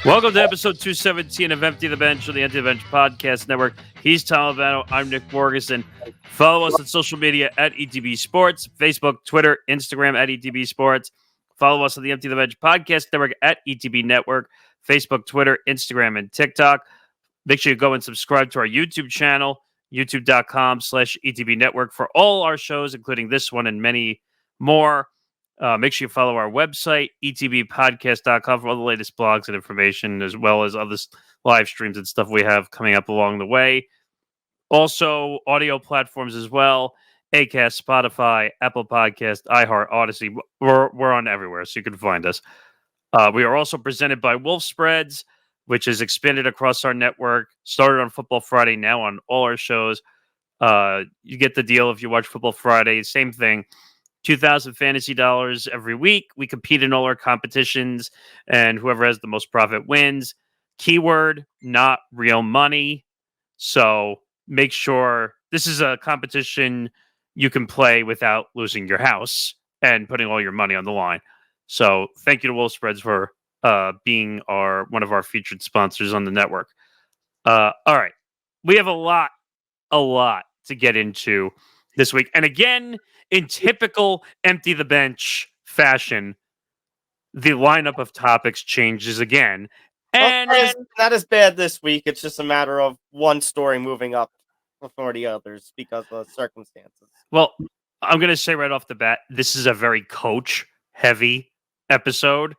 Welcome to episode 217 of Empty the Bench on the Empty the Bench Podcast Network. He's Todd Albano. I'm Nick Morgasen. Follow us on social media at ETB Sports, Facebook, Twitter, Instagram at ETB Sports. Follow us on the Empty the Bench Podcast Network at ETB Network, Facebook, Twitter, Instagram, and TikTok. Make sure you go and subscribe to our YouTube channel, youtube.com/ETB Network for all our shows, including this one and many more. Make sure you follow our website, etbpodcast.com, for all the latest blogs and information, as well as other live streams and stuff we have coming up along the way. Also, audio platforms as well, Acast, Spotify, Apple Podcast, iHeart, Odyssey. We're on everywhere, so you can find us. We are also presented by WolfSpreads, which is expanded across our network, started on Football Friday, now on all our shows. You get the deal if you watch Football Friday. Same thing. 2,000 fantasy dollars every week. We compete in all our competitions, and whoever has the most profit wins. Keyword, not real money. So make sure this is a competition you can play without losing your house and putting all your money on the line. So thank you to WolfSpreads for being one of our featured sponsors on the network. All right. We have a lot to get into this week. And again, in typical Empty the Bench fashion, the lineup of topics changes again. And not as bad this week. It's just a matter of one story moving up before the others because of circumstances. Well, I'm going to say right off the bat, this is a very coach-heavy episode.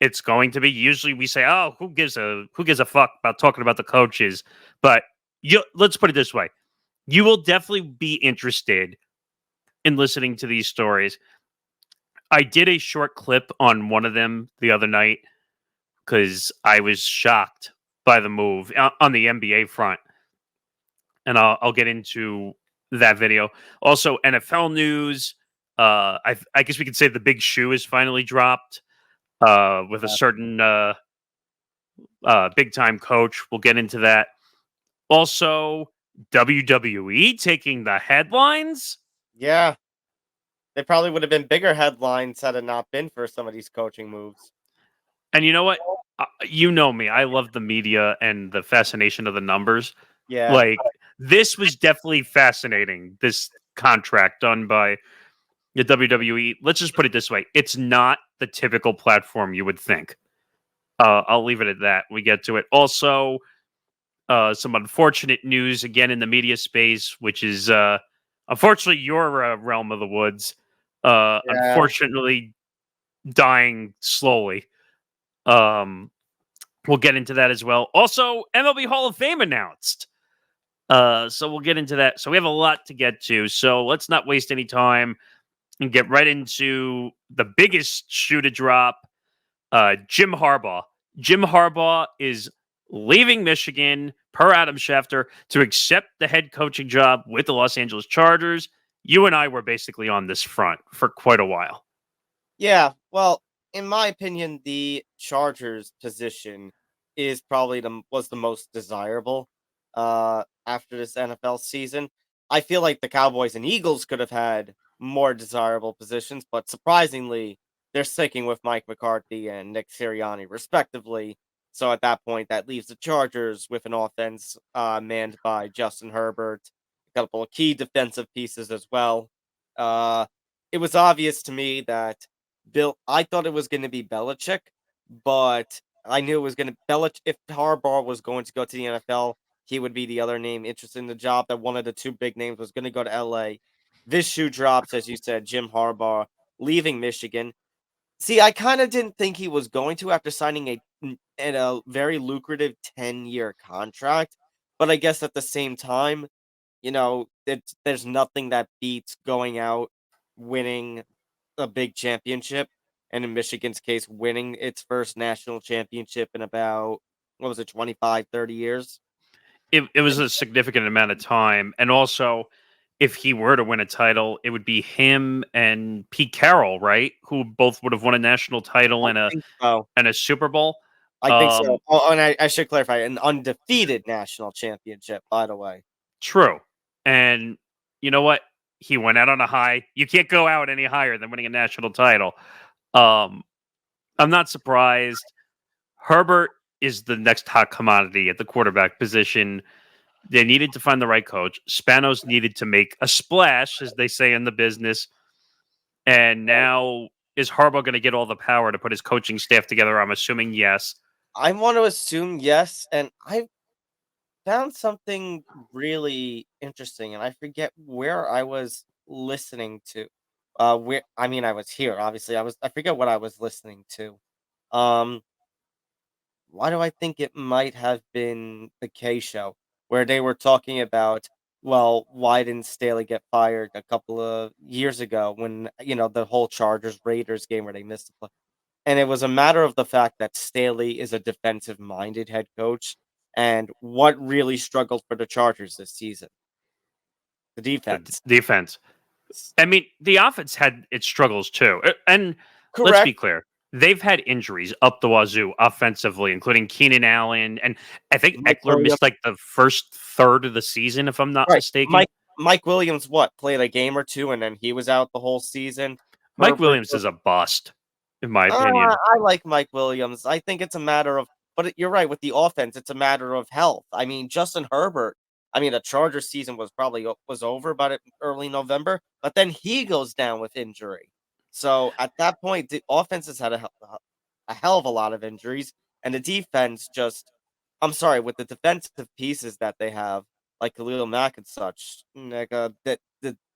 It's going to be. Usually we say, oh, who gives a fuck about talking about the coaches? But let's put it this way. You will definitely be interested in listening to these stories. I did a short clip on one of them the other night because I was shocked by the move on the NBA front. And I'll get into that video. Also, NFL news. I guess we could say the big shoe is finally dropped with a certain big-time coach. We'll get into that. Also, WWE taking the headlines. Yeah. They probably would have been bigger headlines had it not been for some of these coaching moves. And you know what? You know me. I love the media and the fascination of the numbers. Yeah. Like, this was definitely fascinating, this contract done by the WWE. Let's just put it this way. It's not the typical platform you would think. I'll leave it at that. We get to it. Also, some unfortunate news again in the media space, which is unfortunately your realm of the woods. Unfortunately, dying slowly. We'll get into that as well. Also, MLB Hall of Fame announced. So we'll get into that. So we have a lot to get to. So let's not waste any time and get right into the biggest shoe to drop. Jim Harbaugh. Jim Harbaugh is leaving Michigan, per Adam Schefter, to accept the head coaching job with the Los Angeles Chargers. You and I were basically on this front for quite a while. Yeah, well, in my opinion, the Chargers position is probably was the most desirable after this NFL season. I feel like the Cowboys and Eagles could have had more desirable positions, but surprisingly, they're sticking with Mike McCarthy and Nick Sirianni, respectively. So at that point, that leaves the Chargers with an offense manned by Justin Herbert, a couple of key defensive pieces as well. It was obvious to me that I thought it was going to be Belichick, but I knew it was going to Belichick. If Harbaugh was going to go to the NFL, he would be the other name interested in the job. That one of the two big names was going to go to LA. This shoe drops, as you said, Jim Harbaugh leaving Michigan. See, I kind of didn't think he was going to after signing a very lucrative 10-year contract, but I guess at the same time, there's nothing that beats going out, winning a big championship, and in Michigan's case, winning its first national championship in about, 25, 30 years? It was a significant amount of time. And also, if he were to win a title, it would be him and Pete Carroll, right? Who both would have won a national title and a Super Bowl. I think so. Oh, and I should clarify, an undefeated national championship, by the way. True. And you know what? He went out on a high. You can't go out any higher than winning a national title. I'm not surprised. Herbert is the next hot commodity at the quarterback position. They needed to find the right coach. Spanos needed to make a splash, as they say in the business. And now, is Harbaugh going to get all the power to put his coaching staff together? I'm assuming yes. I want to assume yes, and I found something really interesting, and I forget where I was listening to. Where I mean, I was here. Obviously, I forget what I was listening to. Um, why do I think it might have been the K show where they were talking about, well, why didn't Staley get fired a couple of years ago when the whole Chargers Raiders game where they missed the play, and it was a matter of the fact that Staley is a defensive minded head coach, and what really struggled for the Chargers this season, the defense. Defense. I mean, the offense had its struggles too. And let's be Correct. clear. They've had injuries up the wazoo offensively, including Keenan Allen. And I think Mike Eckler Williams. missed like the first third of the season, if I'm not Right. mistaken. Mike Williams, what, played a game or two and then he was out the whole season. Mike Herbert Williams is a bust, in my Uh, opinion. I like Mike Williams. I think it's a matter of, you're right with the offense. It's a matter of health. I mean, Justin Herbert. I mean, the Chargers season was probably was over by early November, but then he goes down with injury. So at that point, the offense has had a hell of a lot of injuries, and the defense just. I'm sorry, with the defensive pieces that they have, like Khalil Mack and such, like the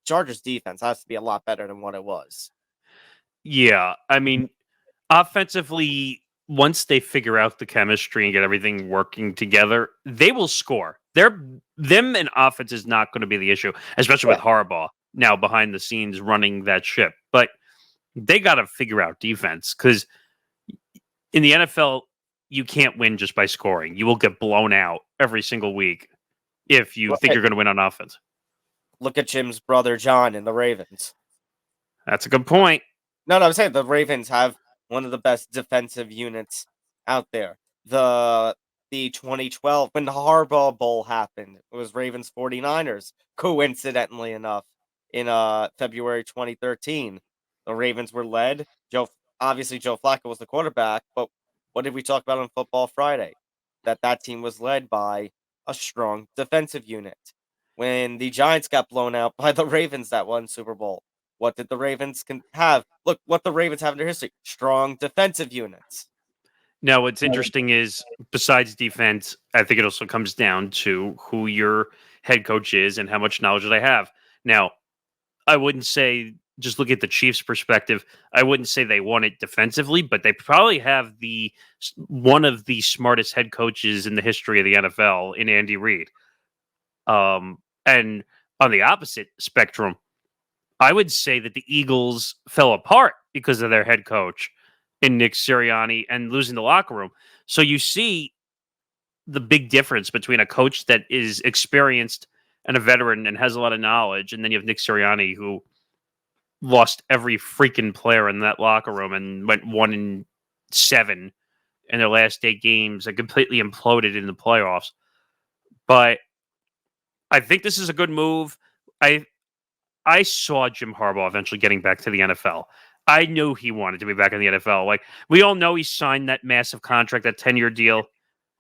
Chargers defense has to be a lot better than what it was. Yeah. I mean, offensively, once they figure out the chemistry and get everything working together, they will score. Them and offense is not going to be the issue, especially with Yeah. Harbaugh now behind the scenes running that ship. But they got to figure out defense because in the NFL, you can't win just by scoring. You will get blown out every single week if you think Right. you're going to win on offense. Look at Jim's brother John in the Ravens. That's a good point. No, I'm saying the Ravens have one of the best defensive units out there. The 2012 when the Harbaugh Bowl happened, it was Ravens 49ers, coincidentally enough, in February 2013. The Ravens were led. Obviously Joe Flacco was the quarterback, but what did we talk about on Football Friday? That team was led by a strong defensive unit. When the Giants got blown out by the Ravens that won Super Bowl, what did the Ravens have? Look what the Ravens have in their history. Strong defensive units. Now, what's interesting is besides defense, I think it also comes down to who your head coach is and how much knowledge they have. Now, I wouldn't say just look at the Chiefs' perspective. I wouldn't say they won it defensively, but they probably have one of the smartest head coaches in the history of the NFL in Andy Reid. And on the opposite spectrum, I would say that the Eagles fell apart because of their head coach in Nick Sirianni and losing the locker room. So you see the big difference between a coach that is experienced and a veteran and has a lot of knowledge, and then you have Nick Sirianni who lost every freaking player in that locker room and went 1-7 in their last 8 games and completely imploded in the playoffs. But I think this is a good move. I saw Jim Harbaugh eventually getting back to the NFL. I knew he wanted to be back in the NFL. Like, we all know he signed that massive contract, that 10-year deal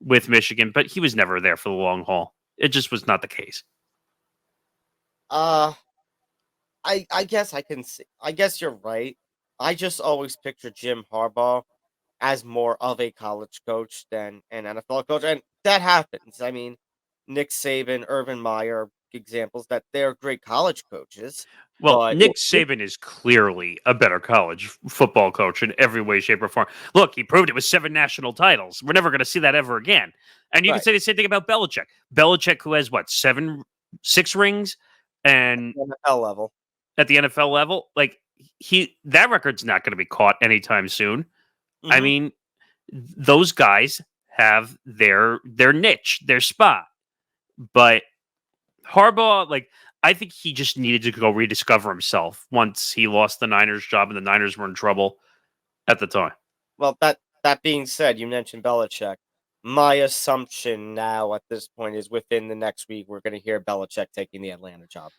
with Michigan, but he was never there for the long haul. It just was not the case. I guess I can see. I guess you're right. I just always picture Jim Harbaugh as more of a college coach than an NFL coach, and that happens. I mean, Nick Saban, Urban Meyer, examples that they're great college coaches, Well, but Nick Saban is clearly a better college football coach in every way, shape, or form. Look, he proved it with 7 national titles. We're never going to see that ever again. And you can right say the same thing about Belichick. Belichick, who has what, 6 rings, and NFL level. at the NFL level, like that record's not going to be caught anytime soon. I Mhm. mean, those guys have their niche, their spot. But Harbaugh, like, I think he just needed to go rediscover himself once he lost the Niners job and the Niners were in trouble at the time. Well, that being said, you mentioned Belichick. My assumption now at this point is within the next week we're going to hear Belichick taking the Atlanta job.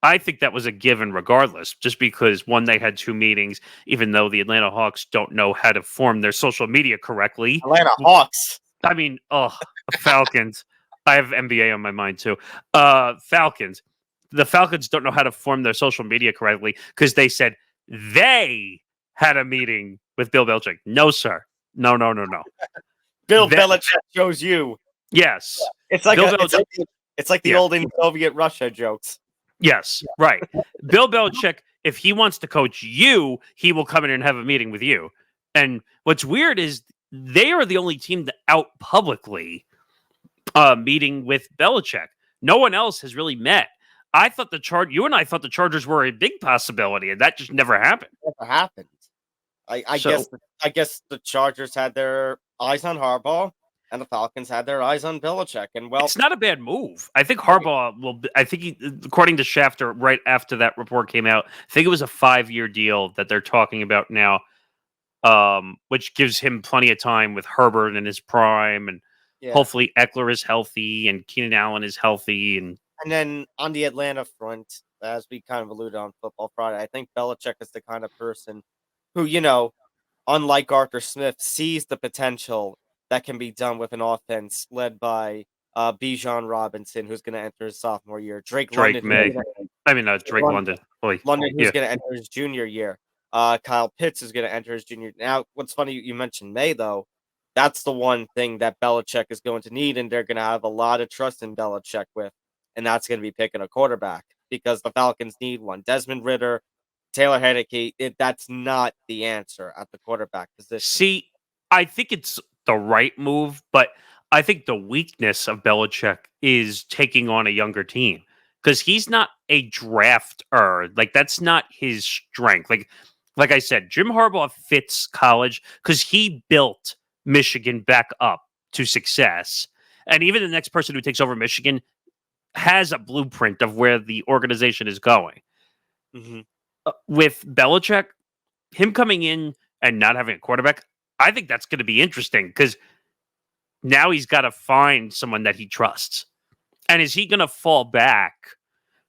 I think that was a given regardless, just because one, they had 2 meetings, even though the Atlanta Hawks don't know how to form their social media correctly. Atlanta Hawks. I mean, Falcons. I have NBA on my mind too. Falcons. The Falcons don't know how to form their social media correctly because they said they had a meeting with Bill Belichick. No, sir. No. Bill Belichick shows you. Yes. It's like it's like the old in Soviet Russia jokes. Yes, right. Bill Belichick, if he wants to coach you, he will come in and have a meeting with you. And what's weird is they are the only team that out publicly meeting with Belichick. No one else has really met. I thought you and I thought the Chargers were a big possibility, and that just never happened. Never happened. I guess the Chargers had their eyes on Harbaugh, and the Falcons had their eyes on Belichick. And it's not a bad move. I think Harbaugh will. I think according to Schefter, right after that report came out, I think it was a 5-year deal that they're talking about now, which gives him plenty of time with Herbert in his prime, and hopefully Eckler is healthy and Keenan Allen is healthy, and then on the Atlanta front, as we kind of alluded on Football Friday, I think Belichick is the kind of person who, unlike Arthur Smith, sees the potential that can be done with an offense led by Bijan Robinson, who's going to enter his sophomore year. Drake London, who's going to enter his junior year. Kyle Pitts is going to enter his junior. Now, what's funny, you mentioned May, though. That's the one thing that Belichick is going to need, and they're going to have a lot of trust in Belichick with, and that's going to be picking a quarterback because the Falcons need one. Desmond Ridder, Taylor Heinicke, that's not the answer at the quarterback position. See, I think it's the right move, but I think the weakness of Belichick is taking on a younger team because he's not a drafter. Like, that's not his strength. Like I said, Jim Harbaugh fits college because he built Michigan back up to success. And even the next person who takes over Michigan has a blueprint of where the organization is going. Mm-hmm. With Belichick, him coming in and not having a quarterback, I think that's going to be interesting because now he's got to find someone that he trusts. And is he going to fall back?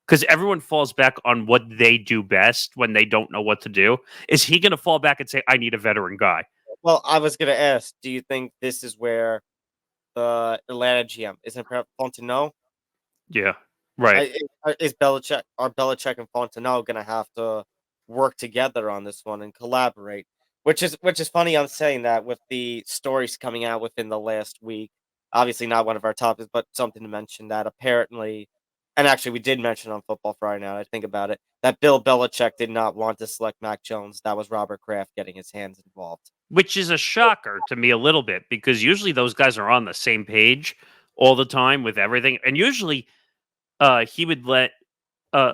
Because everyone falls back on what they do best when they don't know what to do. Is he going to fall back and say, I need a veteran guy? Well, I was going to ask, do you think this is where the Atlanta GM isn't Fontenot? Yeah, right. Are Belichick and Fontenot going to have to work together on this one and collaborate? Which is funny. I'm saying that with the stories coming out within the last week. Obviously, not one of our topics, but something to mention that apparently, and actually, we did mention on Football Friday. Now I think about it, that Bill Belichick did not want to select Mac Jones. That was Robert Kraft getting his hands involved. Which is a shocker to me a little bit because usually those guys are on the same page all the time with everything. And usually he would let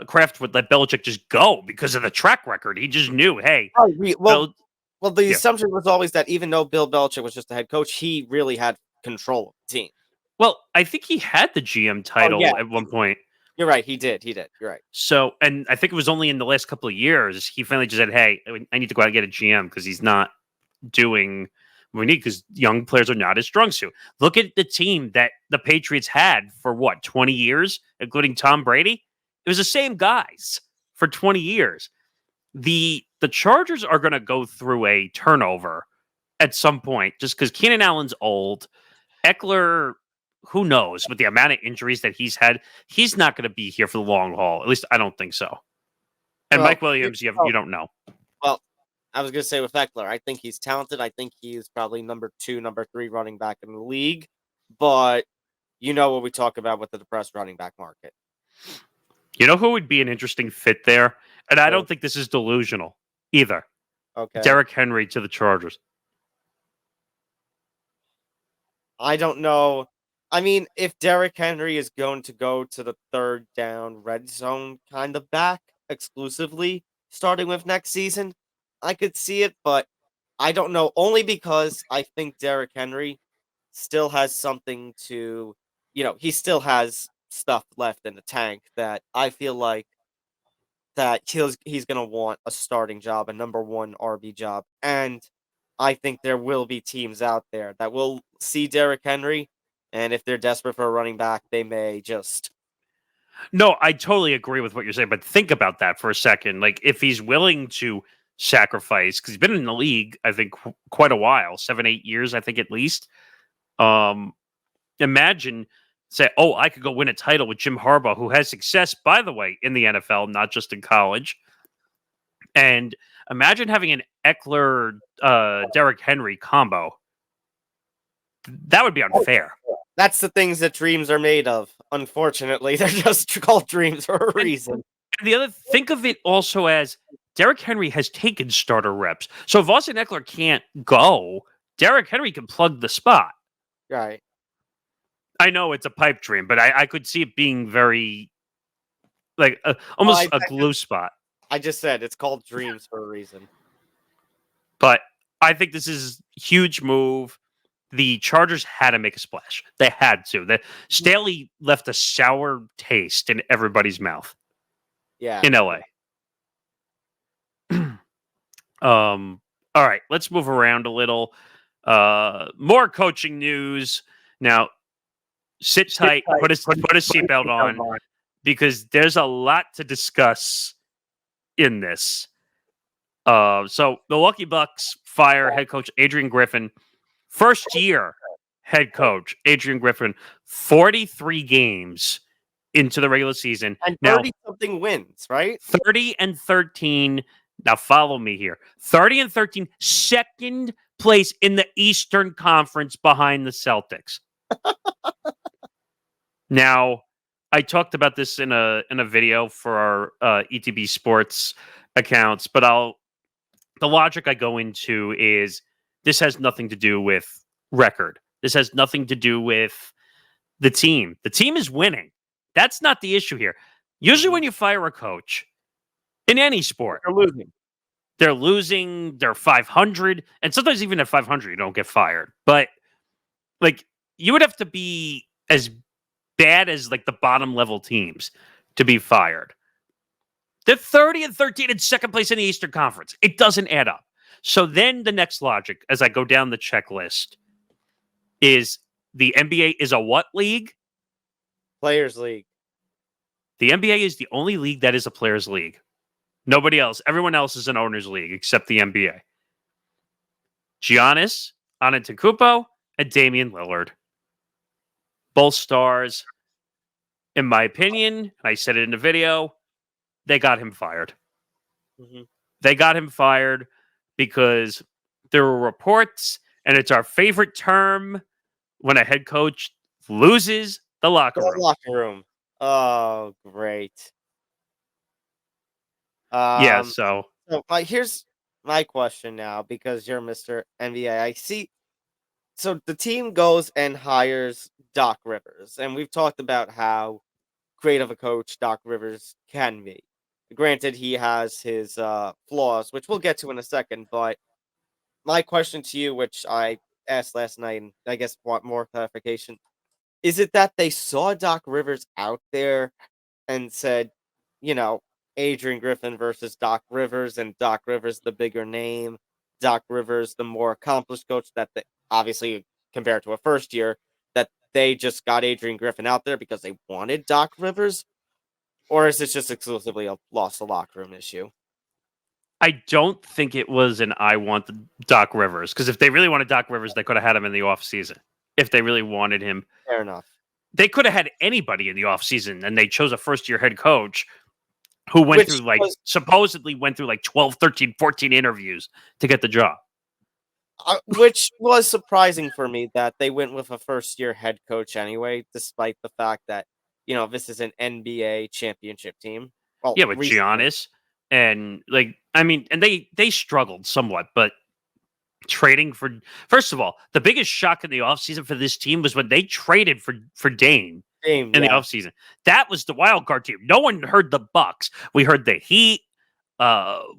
Kraft would let Belichick just go because of the track record. He just knew, hey. The assumption was always that even though Bill Belichick was just the head coach, he really had control of the team. Well, I think he had the GM title at one point. You're right. He did. You're right. So, and I think it was only in the last couple of years he finally just said, hey, I need to go out and get a GM because he's not doing what we need because young players are not his strong suit. Look at the team that the Patriots had for 20 years, including Tom Brady. It was the same guys for 20 years. The Chargers are going to go through a turnover at some point just because Keenan Allen's old. Eckler, who knows, with the amount of injuries that he's had, he's not going to be here for the long haul. At least I don't think so. And Mike Williams, you don't know. Well, I was going to say with Eckler, I think he's talented. I think he's probably number 2, number 3 running back in the league. But you know what we talk about with the depressed running back market. You know who would be an interesting fit there? And I don't think this is delusional either. Okay. Derrick Henry to the Chargers. I don't know. I mean, if Derrick Henry is going to go to the third down red zone kind of back exclusively, starting with next season, I could see it, but I don't know. Only because I think Derrick Henry still has something to, he still has stuff left in the tank that I feel like that he's going to want a starting job, a number 1 RB job. And I think there will be teams out there that will see Derrick Henry, and if they're desperate for a running back, they may just No, I totally agree with what you're saying, but think about that for a second. Like, if he's willing to sacrifice, because he's been in the league, I think, quite a while, 7, 8 years, I think at least. Imagine, say, oh, I could go win a title with Jim Harbaugh, who has success, by the way, in the NFL, not just in college. And imagine having an Eckler, Derrick Henry combo. That would be unfair. That's the things that dreams are made of. Unfortunately, they're just called dreams for a reason. And the other, think of it also as Derrick Henry has taken starter reps. So if Austin Eckler can't go, Derrick Henry can plug the spot. Right. I know it's a pipe dream, but I could see it being very, like, almost a glue spot. I just said it's called dreams for a reason. But I think this is a huge move. The Chargers had to make a splash. They had to. Staley left a sour taste in everybody's mouth. Yeah. In LA. All right, let's move around a little. More coaching news. Now, sit tight, put a seatbelt on, because there's a lot to discuss in this. So Milwaukee Bucks fire head coach Adrian Griffin. First year head coach Adrian Griffin, 43 games into the regular season. And 30-something wins, right? 30-13. Now follow me here. 30-13, second place in the Eastern Conference behind the Celtics. Now, I talked about this in a video for our ETB Sports accounts, but the logic I go into is this has nothing to do with record. This has nothing to do with the team. The team is winning. That's not the issue here. Usually when you fire a coach in any sport, they're losing. They're losing. They're 500. And sometimes even at 500, you don't get fired. But, like, you would have to be as bad as, like, the bottom level teams to be fired. They're 30-13 in second place in the Eastern Conference. It doesn't add up. So then the next logic, as I go down the checklist, is the NBA is a what league? Players League. The NBA is the only league that is a players league. Nobody else. Everyone else is an owners league except the NBA. Giannis Antetokounmpo and Damian Lillard. Both stars. In my opinion, I said it in the video, they got him fired. Mm-hmm. They got him fired because there were reports, and it's our favorite term when a head coach loses the locker room. Oh, great. Yeah, so here's my question now, because you're Mr. NBA. I see. So the team goes and hires Doc Rivers, and we've talked about how great of a coach Doc Rivers can be. Granted, he has his flaws, which we'll get to in a second, but my question to you, which I asked last night, and I guess want more clarification, is it that they saw Doc Rivers out there and said, Adrian Griffin versus Doc Rivers, and Doc Rivers the bigger name, Doc Rivers the more accomplished coach, that obviously compared to a first year, that they just got Adrian Griffin out there because they wanted Doc Rivers? Or is this just exclusively a lost the locker room issue? I don't think it was an I want the Doc Rivers, because if they really wanted Doc Rivers, they could have had him in the offseason. If they really wanted him. Fair enough. They could have had anybody in the offseason, and they chose a first-year head coach who went supposedly went through 12, 13, 14 interviews to get the job. Which was surprising for me that they went with a first-year head coach anyway, despite the fact that, this is an NBA championship team. Well, yeah, with Giannis. And, and they struggled somewhat, but trading for... First of all, the biggest shock in the offseason for this team was when they traded for Dame in the offseason. That was the wild card team. No one heard the Bucks. We heard the Heat.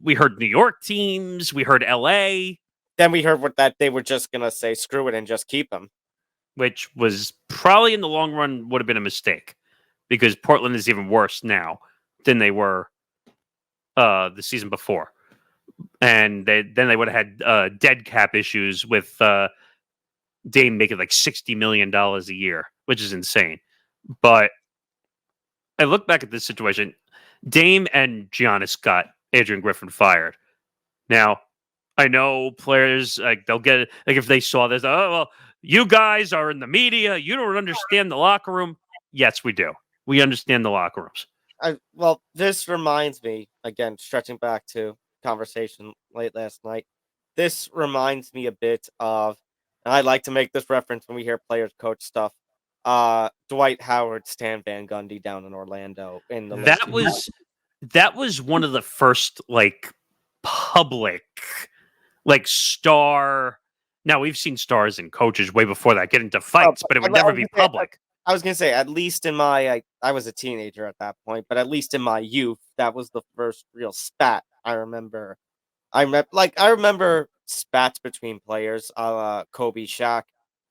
We heard New York teams. We heard LA. Then we heard that they were just going to say, screw it, and just keep him. Which was probably in the long run would have been a mistake, because Portland is even worse now than they were the season before. And then they would have had dead cap issues with Dame making $60 million a year, which is insane. But I look back at this situation. Dame and Giannis got Adrian Griffin fired. Now, I know players they'll get if they saw this. Oh well, you guys are in the media. You don't understand the locker room. Yes, we do. We understand the locker rooms. Well, this reminds me again, stretching back to conversation late last night. This reminds me a bit of, and I like to make this reference when we hear players coach stuff. Dwight Howard, Stan Van Gundy down in Orlando in the late. That was one of the first public star. Now we've seen stars and coaches way before that get into fights, but it would never be public. I was gonna say, at least in my, I was a teenager at that point, but at least in my youth, that was the first real spat I remember. I remember spats between players, Kobe, Shaq,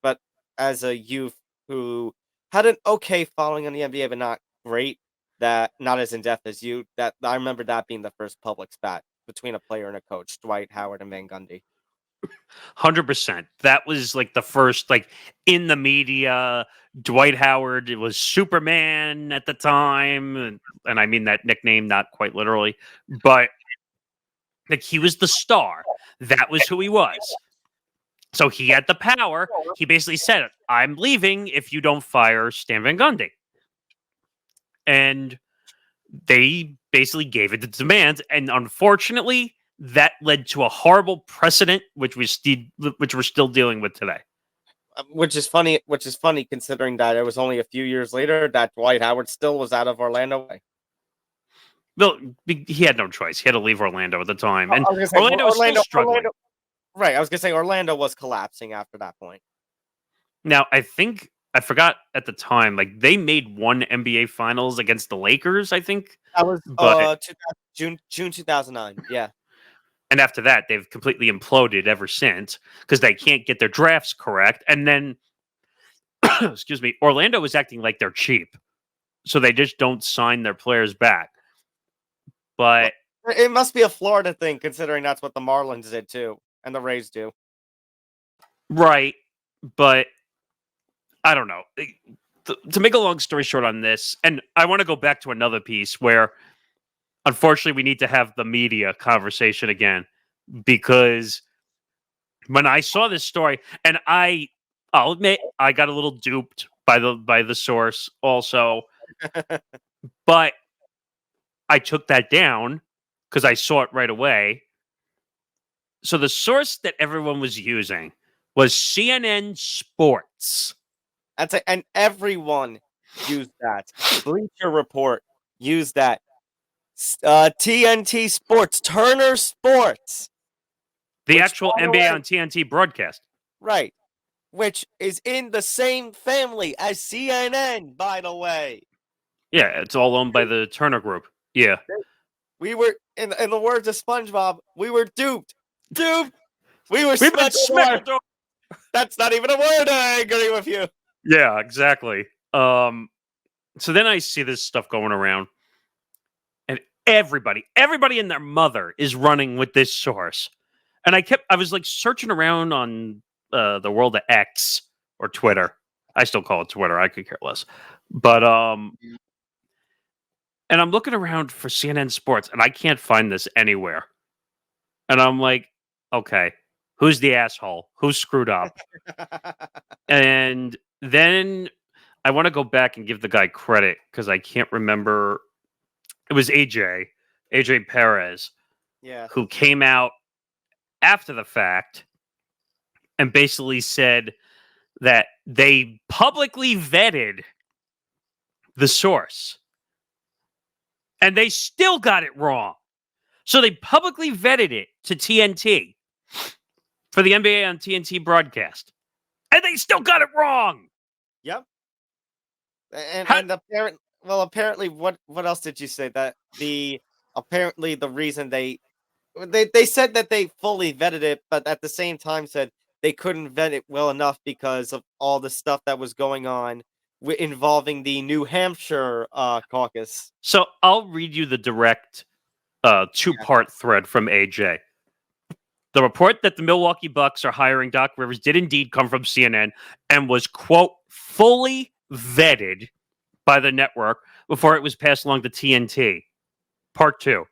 but as a youth who had an okay following in the NBA, but not great, that not as in depth as you. That I remember that being the first public spat between a player and a coach, Dwight Howard and Van Gundy. 100%. That was the first in the media. Dwight Howard was Superman at the time, and I mean that nickname not quite literally, but he was the star. That was who he was. So he had the power. He basically said, "I'm leaving if you don't fire Stan Van Gundy," and they basically gave it the demands, and unfortunately, that led to a horrible precedent, which we're still dealing with today. Which is funny considering that it was only a few years later that Dwight Howard still was out of Orlando. Well, he had no choice. He had to leave Orlando at the time, and Orlando was still struggling. Right, I was going to say Orlando was collapsing after that point. Now, I forgot at the time, they made one NBA Finals against the Lakers, I think. That was June 2009, yeah. And after that, they've completely imploded ever since because they can't get their drafts correct. And then, excuse me, Orlando was acting like they're cheap. So they just don't sign their players back. But it must be a Florida thing, considering that's what the Marlins did too, and the Rays do. Right. But I don't know. To make a long story short on this, and I want to go back to another piece where unfortunately we need to have the media conversation again, because when I saw this story, and I'll admit I got a little duped by the source also, but I took that down because I saw it right away. So the source that everyone was using was CNN Sports. And everyone used that. Bleacher Report used that. TNT Sports, Turner Sports. The actual NBA on TNT broadcast. Right. Which is in the same family as CNN, by the way. Yeah, it's all owned by the Turner Group. Yeah. We were, in the words of SpongeBob, we were duped. Duped! We've been smoked. That's not even a word, I agree with you. Yeah, exactly. So then I see this stuff going around, and everybody and their mother is running with this source. And I was searching around on the world of X or Twitter. I still call it Twitter. I could care less. But and I'm looking around for CNN Sports, and I can't find this anywhere. And I'm like, okay, who's the asshole? Who screwed up? And then I want to go back and give the guy credit because I can't remember. It was AJ Perez, who came out after the fact and basically said that they publicly vetted the source and they still got it wrong. So they publicly vetted it to TNT for the NBA on TNT broadcast, and they still got it wrong. Yep. And apparently, what else did you say? That apparently the reason they said that they fully vetted it, but at the same time said they couldn't vet it well enough because of all the stuff that was going on involving the New Hampshire caucus. So I'll read you the direct two-part thread from AJ. The report that the Milwaukee Bucks are hiring Doc Rivers did indeed come from CNN and was, quote, fully vetted by the network before it was passed along to TNT. Part 2.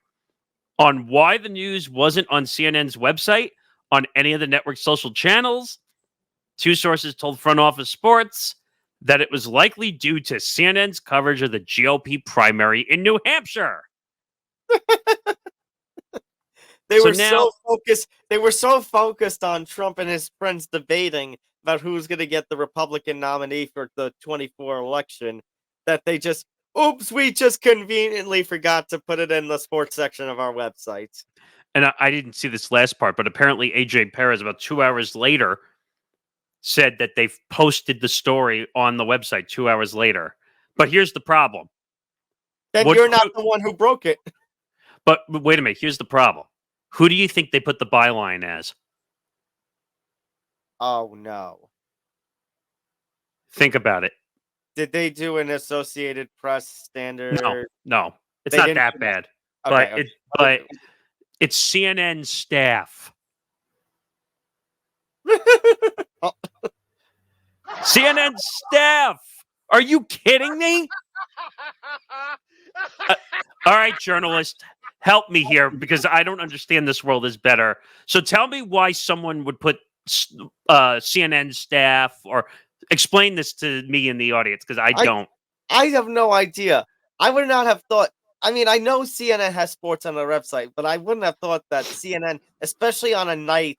On why the news wasn't on CNN's website, on any of the network's social channels, 2 sources told Front Office Sports that it was likely due to CNN's coverage of the GOP primary in New Hampshire. They So were now- so focused. They were so focused on Trump and his friends debating about who's going to get the Republican nominee for the 24 election that they just, oops, we just conveniently forgot to put it in the sports section of our website. And I didn't see this last part, but apparently AJ Perez, about 2 hours later, said that they've posted the story on the website 2 hours later. But here's the problem. Then What- you're not the one who broke it. But wait a minute. Here's the problem. Who do you think they put the byline as? Oh no! Think about it. Did they do an Associated Press standard? No. It's They not didn't that do bad. Okay, But it's CNN staff. Oh, CNN staff. Are you kidding me? All right, journalist, help me here because I don't understand this world is better. So tell me why someone would put CNN staff or explain this to me in the audience because I don't. I have no idea. I would not have thought. I mean, I know CNN has sports on their website, but I wouldn't have thought that CNN, especially on a night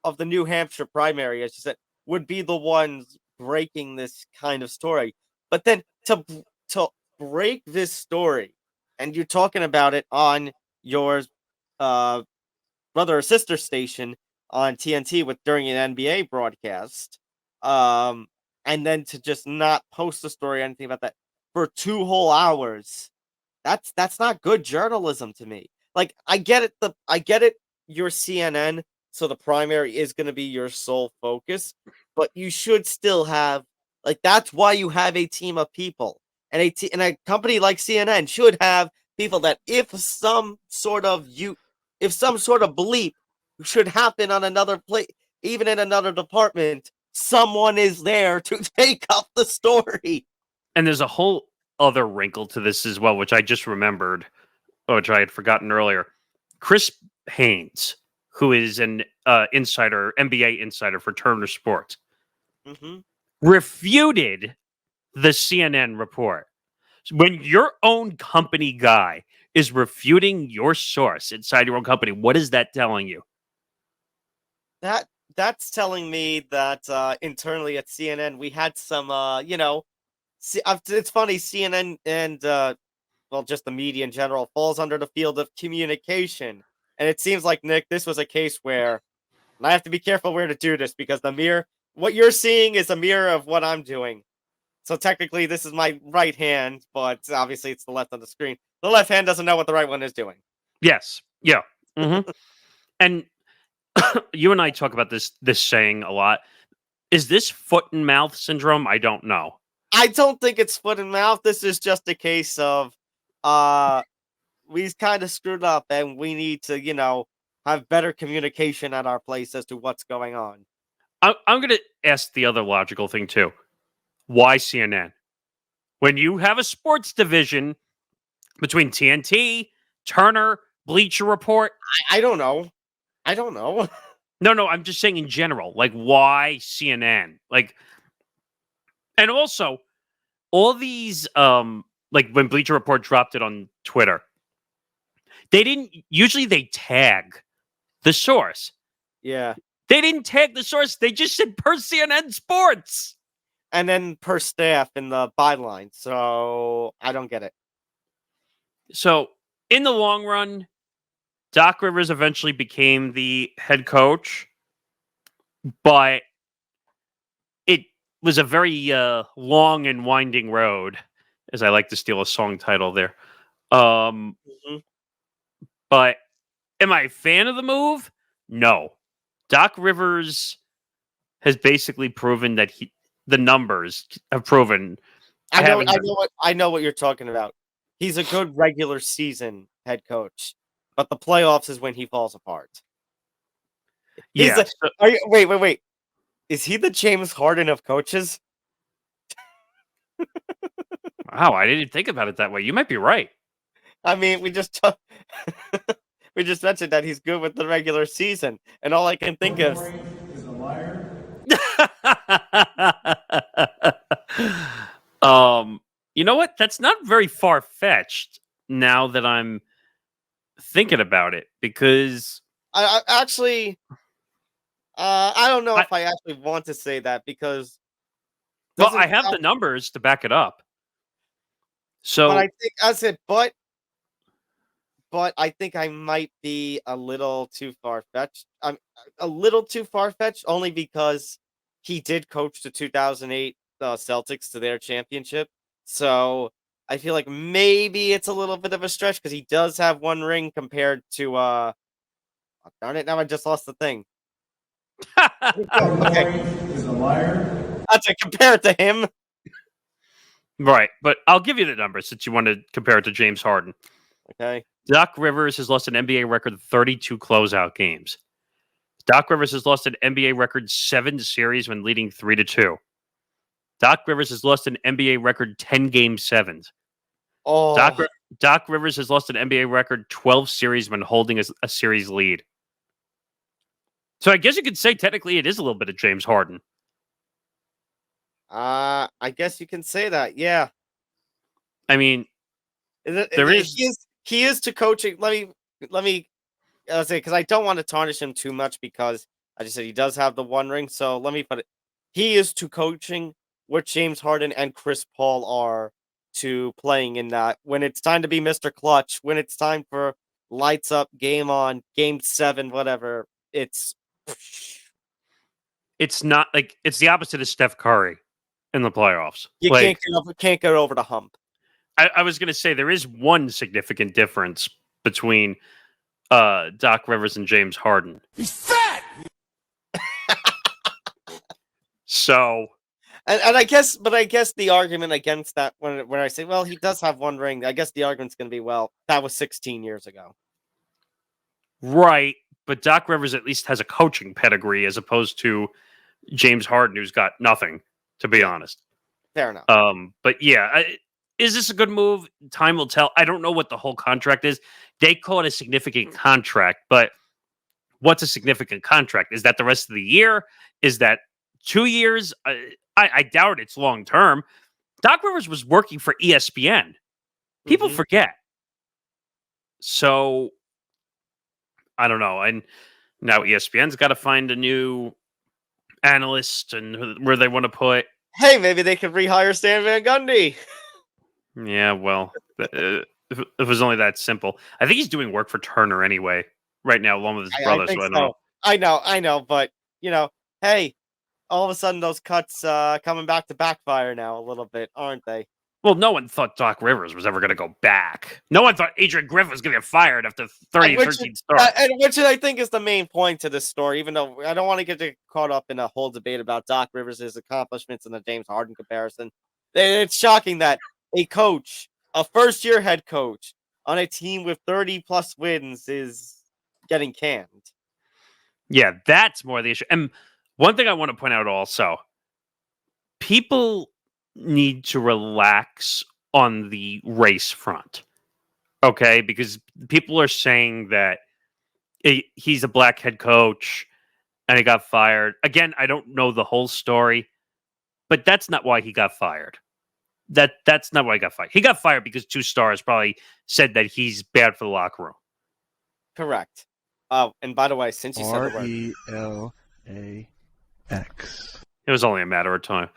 of the New Hampshire primary, as you said, would be the ones breaking this kind of story. But then to break this story, and you're talking about it on your brother or sister station on TNT with during an NBA broadcast, and then to just not post a story or anything about that for 2 whole hours. That's not good journalism to me. Like I get it, you're CNN, so the primary is going to be your sole focus, but you should still have that's why you have a team of people. And a company like CNN should have people that if some sort of bleep should happen on another place, even in another department, someone is there to take up the story. And there's a whole other wrinkle to this as well, which I just remembered, which I had forgotten earlier. Chris Haynes, who is an NBA insider for Turner Sports, refuted the CNN report. When your own company guy is refuting your source inside your own company, what is that telling you? That's telling me that internally at CNN we had some it's funny, CNN and just the media in general falls under the field of communication. And it seems like, Nick, this was a case where, and I have to be careful where to do this because what you're seeing is a mirror of what I'm doing. So technically this is my right hand, but obviously it's the left on the screen. The left hand doesn't know what the right one is doing. Yes. Yeah. And you and I talk about this saying a lot. Is this foot and mouth syndrome? I don't know. I don't think it's foot and mouth. This is just a case of we kind of screwed up and we need to, have better communication at our place as to what's going on. I'm going to ask the other logical thing too. Why CNN? When you have a sports division between TNT, Turner, Bleacher Report. I don't know. No, I'm just saying in general. Like, why CNN? Like, and also, all these, like when Bleacher Report dropped it on Twitter, usually they tag the source. Yeah. They didn't tag the source. They just said per CNN Sports. And then per staff in the byline. So I don't get it. So in the long run, Doc Rivers eventually became the head coach, but it was a very long and winding road, as I like to steal a song title there. But am I a fan of the move? No. Doc Rivers has basically proven that the numbers have proven. I know what you're talking about. He's a good regular season head coach, but the playoffs is when he falls apart. Wait. Is he the James Harden of coaches? Wow, I didn't think about it that way. You might be right. I mean, we just we just mentioned that he's good with the regular season, and all I can think of is a liar. You know what? That's not very far fetched now that I'm thinking about it, because I actually I don't know if I actually want to say that because I have the numbers to back it up. So but I think I said but I think I might be a little too far fetched. I'm a little too far fetched only because he did coach the 2008 Celtics to their championship. So I feel like maybe it's a little bit of a stretch because he does have one ring compared to oh, darn it, now I just lost the thing. Okay. Is a liar. That's to compare it to him. Right, but I'll give you the numbers since you want to compare it to James Harden. Okay. Doc Rivers has lost an NBA record 32 closeout games. Doc Rivers has lost an NBA record 7 series when leading 3-2. Doc Rivers has lost an NBA record 10 game sevens. Oh, Doc Rivers has lost an NBA record 12 series when holding a series lead. So I guess you could say technically it is a little bit of James Harden. I guess you can say that. Yeah. I mean, he is to coaching. Let me say because I don't want to tarnish him too much because I just said he does have the one ring. So let me put it. He is to coaching what James Harden and Chris Paul are to playing in that when it's time to be Mr. Clutch, when it's time for lights up, game on, game 7, whatever. It's not like it's the opposite of Steph Curry in the playoffs. You can't get over the hump. I was going to say there is one significant difference between Doc Rivers and James Harden. He's fat. So, and I guess the argument against that when I say, well, he does have one ring, I guess the argument's going to be, well, that was 16 years ago. Right, but Doc Rivers at least has a coaching pedigree as opposed to James Harden, who's got nothing, to be honest. Fair enough. But yeah, is this a good move? Time will tell. I don't know what the whole contract is. They call it a significant contract, but what's a significant contract? Is that the rest of the year? Is that 2 years? I doubt it's long term. Doc Rivers was working for ESPN. People forget. So I don't know. And now ESPN's got to find a new analyst and where they want to put. Hey, maybe they could rehire Stan Van Gundy. Yeah, well, if it was only that simple. I think he's doing work for Turner anyway right now, along with his brother. So I know, but hey, all of a sudden those cuts coming back to backfire now a little bit, aren't they? Well, no one thought Doc Rivers was ever going to go back. No one thought Adrian Griffin was going to get fired after 13 starts. And which I think is the main point to this story, even though I don't want to get caught up in a whole debate about Doc Rivers' accomplishments and the James Harden comparison. It's shocking that a coach, a first-year head coach, on a team with 30-plus wins is getting canned. Yeah, that's more the issue. And one thing I want to point out also, people need to relax on the race front, okay? Because people are saying that he's a black head coach and he got fired. Again, I don't know the whole story, but that's not why he got fired. That's not why he got fired. He got fired because 2 stars probably said that he's bad for the locker room. Correct. Oh, and by the way, since you said RELAX. It was only a matter of time.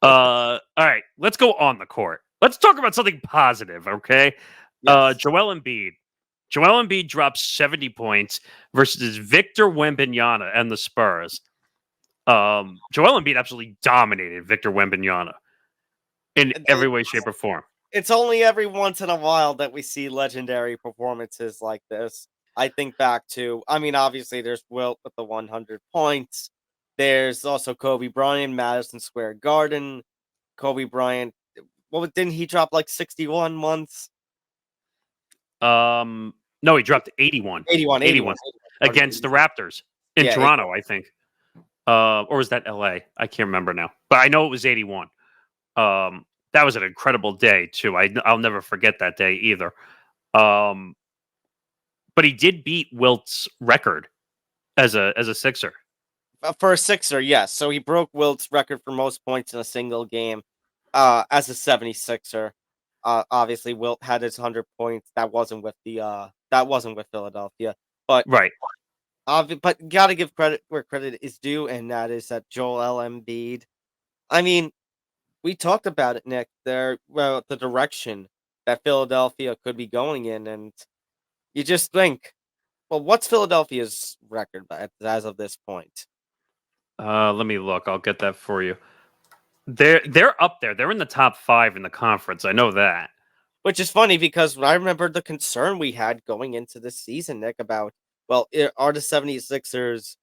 All right, let's go on the court. Let's talk about something positive, okay? Yes. Joel Embiid drops 70 points versus Victor Wembanyama and the Spurs. Joel Embiid absolutely dominated Victor Wembanyama in every way, shape, or form. It's only every once in a while that we see legendary performances like this. I think back to, obviously there's Wilt with the 100 points. There's also Kobe Bryant, Madison Square Garden. Kobe Bryant, didn't he drop like 61 once? No, he dropped 81. 81. Against the Raptors in Toronto, 81. I think. Or was that LA? I can't remember now. But I know it was 81. That that was an incredible day too. I'll never forget that day either. But he did beat Wilt's record as a Sixer. For a Sixer, yes. So he broke Wilt's record for most points in a single game as a 76er. Obviously, Wilt had his 100 points. That wasn't with Philadelphia. But Right. but gotta give credit where credit is due, and that is that Joel Embiid. I mean, we talked about it, Nick. The direction that Philadelphia could be going in, and you just think, well, what's Philadelphia's record as of this point? Let me look. I'll get that for you. They're up there. They're in the top 5 in the conference. I know that. Which is funny because I remember the concern we had going into this season, Nick, about, well, are the 76ers,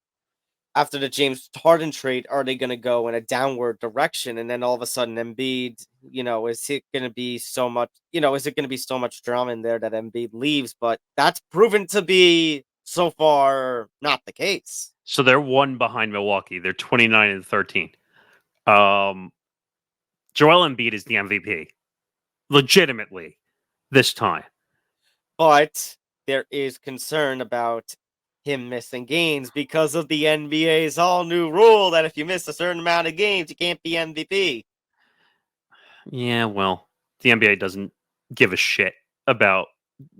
after the James Harden trade, are they going to go in a downward direction? And then all of a sudden Embiid, is it going to be so much, is it going to be so much drama in there that Embiid leaves? But that's proven to be so far not the case. So they're 1 behind Milwaukee. They're 29-13. Joel Embiid is the MVP. Legitimately this time. But there is concern about him missing games because of the NBA's all new rule that if you miss a certain amount of games, you can't be MVP. Yeah, well, the NBA doesn't give a shit about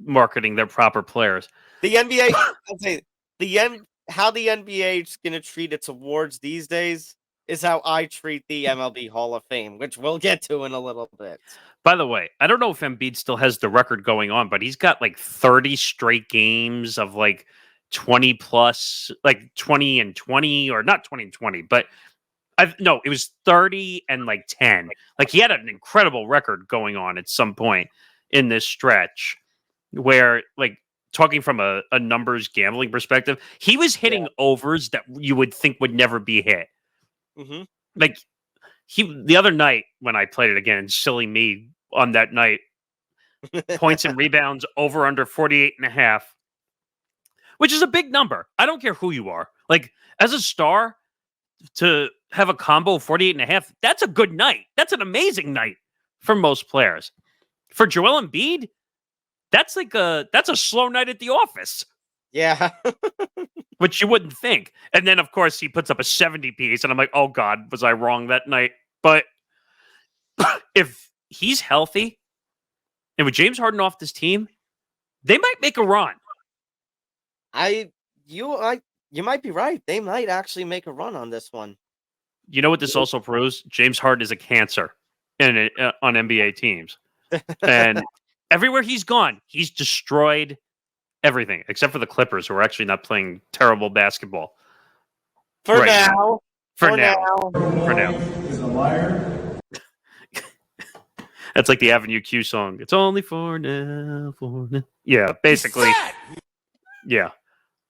marketing their proper players. The NBA, I'll say, how the NBA is going to treat its awards these days is how I treat the MLB Hall of Fame, which we'll get to in a little bit. By the way, I don't know if Embiid still has the record going on, but he's got like 30 straight games of like 20 plus, like 20 and 20, or not 20 and 20, but it was 30 and like 10. Like he had an incredible record going on at some point in this stretch where, like, talking from a numbers gambling perspective, he was hitting overs that you would think would never be hit. Mm-hmm. Like the other night when I played it again, silly me on that night, points and rebounds over under 48.5, which is a big number. I don't care who you are. Like, as a star, to have a combo of 48.5, that's a good night. That's an amazing night for most players. For Joel Embiid, that's a slow night at the office. Yeah. Which you wouldn't think. And then, of course, he puts up a 70 piece, and I'm like, oh, God, was I wrong that night? But if he's healthy, and with James Harden off this team, they might make a run. You might be right. They might actually make a run on this one. You know what this also proves? James Harden is a cancer on NBA teams. And everywhere he's gone, he's destroyed everything, except for the Clippers, who are actually not playing terrible basketball. For now. For now. Is a liar. That's like the Avenue Q song. It's only for now, for now. Yeah, basically. Yeah.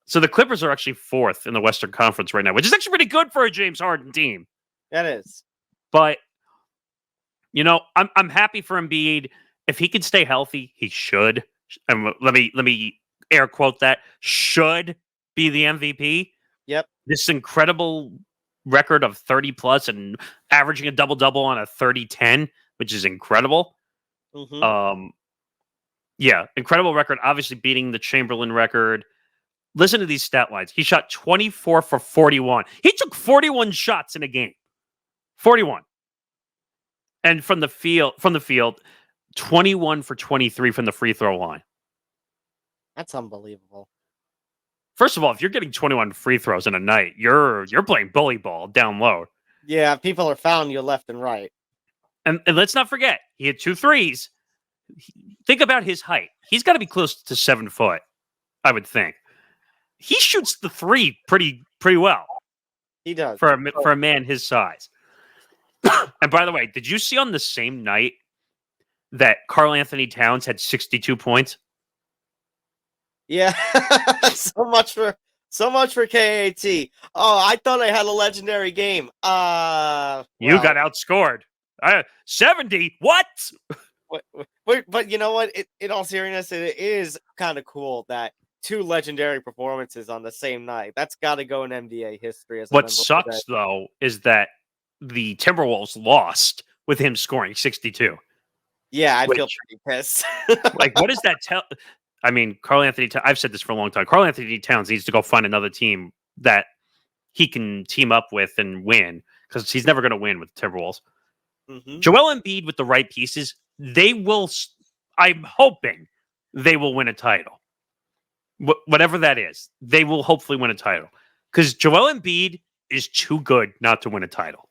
So the Clippers are actually 4th in the Western Conference right now, which is actually pretty good for a James Harden team. That is. But, I'm happy for Embiid. If he can stay healthy, he should. And let me air quote that, should be the MVP. Yep. This incredible record of 30 plus and averaging a double-double on a 30-10, which is incredible. Mm-hmm. Yeah, incredible record. Obviously beating the Chamberlain record. Listen to these stat lines. He shot 24 for 41. He took 41 shots in a game. 41. And from the field, 21 for 23 from the free throw line. That's unbelievable. First of all, if you're getting 21 free throws in a night, you're playing bully ball down low. Yeah, people are fouling you left and right. And let's not forget, he had 2 threes. Think about his height. He's got to be close to 7 foot, I would think. He shoots the 3 pretty well. He does. For a man his size. And by the way, did you see on the same night that Karl Anthony Towns had 62 points? Yeah. so much for KAT. Oh, I thought I had a legendary game. You got outscored. 70? What? But you know what? In all seriousness, it is kind of cool that 2 legendary performances on the same night. That's got to go in NBA history. What sucks, though, is that the Timberwolves lost with him scoring 62. Yeah, I'd feel Which- pretty pissed. Like, what does that tell? I mean, I've said this for a long time. Karl Anthony Towns needs to go find another team that he can team up with and win, because he's never going to win with the Timberwolves. Mhm. Joel Embiid with the right pieces, they will. I'm hoping they will win a title. Whatever that is, they will hopefully win a title, because Joel Embiid is too good not to win a title.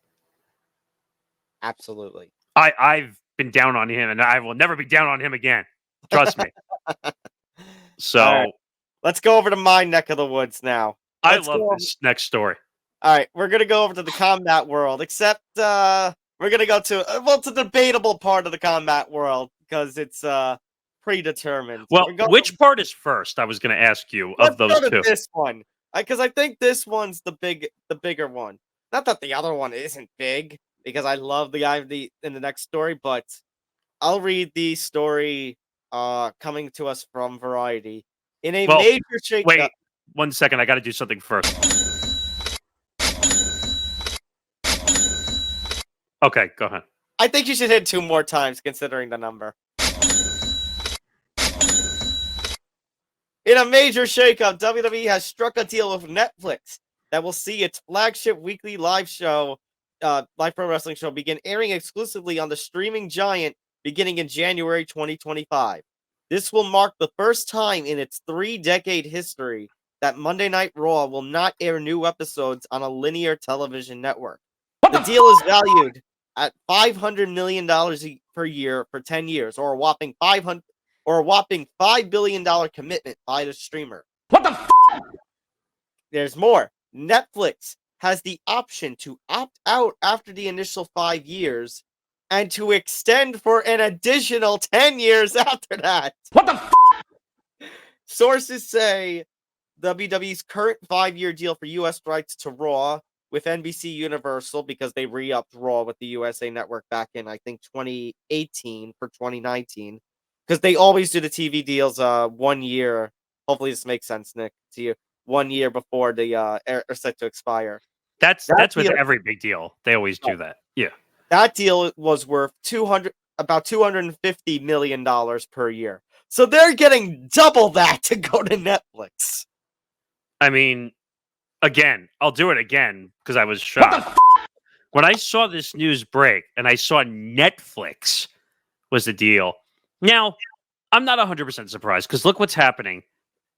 Absolutely. I've been down on him, and I will never be down on him again. Trust me. So All right. Let's go over to my neck of the woods now. I Let's love go this next story. All right, we're gonna go over to the combat world. Except we're gonna go to it's a debatable part of the combat world because it's predetermined. Well, We're going- which part is first? I was going to ask you Let's of those go to two. this one because I think this one's the bigger one. Not that the other one isn't big, because I love the guy in the next story, but I'll read the story coming to us from Variety. In a Well, major shakeup. Wait 1 second. I got to do something first. Okay, go ahead. I think you should hit 2 more times considering the number. In a major shakeup, WWE has struck a deal with Netflix that will see its flagship weekly live show, live pro wrestling show, begin airing exclusively on the streaming giant beginning in January 2025. This will mark the first time in its 3-decade history that Monday Night Raw will not air new episodes on a linear television network. The deal is valued at $500 million per year for 10 years, or a whopping $5 billion commitment by the streamer. What the? There's more. Netflix has the option to opt out after the initial 5 years and to extend for an additional 10 years after that. What the? Sources say WWE's current 5-year deal for U.S. rights to Raw with NBC Universal, because they re-upped Raw with the USA Network back in, I think, 2018 for 2019. Because they always do the TV deals 1 year. Hopefully this makes sense, Nick, to you. 1 year before the are set to expire. That's with deal- every big deal. They always do that. Yeah. That deal was worth about $250 million per year. So they're getting double that to go to Netflix. I mean, again, I'll do it again because I was shocked. When I saw this news break and I saw Netflix was the deal. Now, I'm not 100% surprised, because look what's happening.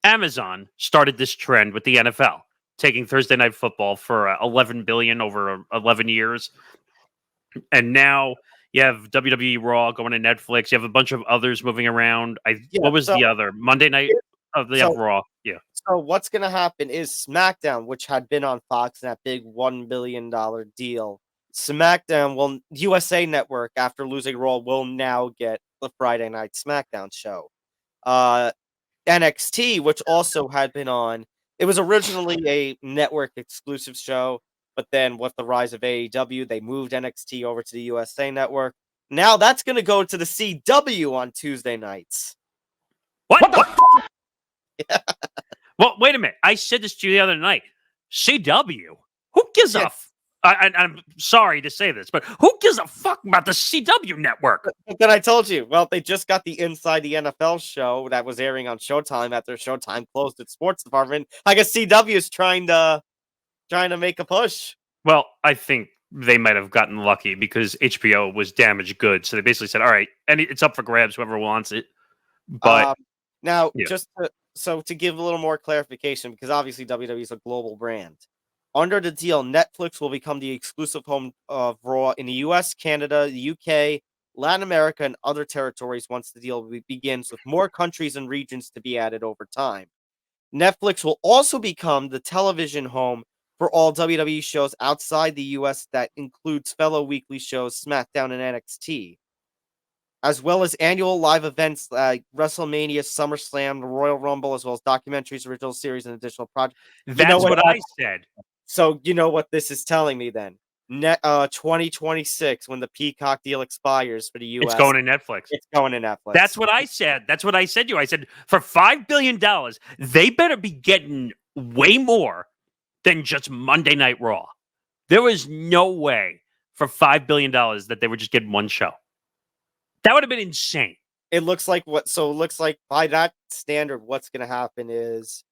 Amazon started this trend with the NFL, taking Thursday Night Football for $11 billion over 11 years. And now you have WWE Raw going to Netflix. You have a bunch of others moving around. What was the other? Monday Night of the Raw. Yeah. So what's going to happen is SmackDown, which had been on Fox in that big $1 billion deal, SmackDown USA Network, after losing Raw, will now get the Friday Night SmackDown show. NXT, which also had been on, it was originally a network exclusive show, but then with the rise of AEW, they moved NXT over to the USA Network. Now that's going to go to the CW on Tuesday nights. What? Well, wait a minute. I said this to you the other night. CW? Who gives a I'm sorry to say this, but who gives a fuck about the CW network? But then I told you, well, they just got the Inside the NFL show that was airing on Showtime after Showtime closed its sports department. I guess CW is trying to make a push. Well, I think they might have gotten lucky because HBO was damaged goods. So they basically said, all right, and it's up for grabs, whoever wants it. But now, yeah. just to give a little more clarification, because obviously WWE is a global brand. Under the deal, Netflix will become the exclusive home of Raw in the US, Canada, the UK, Latin America, and other territories once the deal begins, with more countries and regions to be added over time. Netflix will also become the television home for all WWE shows outside the US that includes fellow weekly shows SmackDown and NXT, as well as annual live events like WrestleMania, SummerSlam, the Royal Rumble, as well as documentaries, original series, and additional projects. That's what I said. So you know what this is telling me then? 2026, when the Peacock deal expires for the US, it's going to Netflix. It's going to Netflix. That's what I said. That's what I said to you. I said, for $5 billion, they better be getting way more than just Monday Night Raw. There is no way for $5 billion that they were just getting one show. That would have been insane. It looks like by that standard, what's going to happen is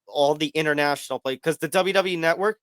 all the international play, because the WWE Network,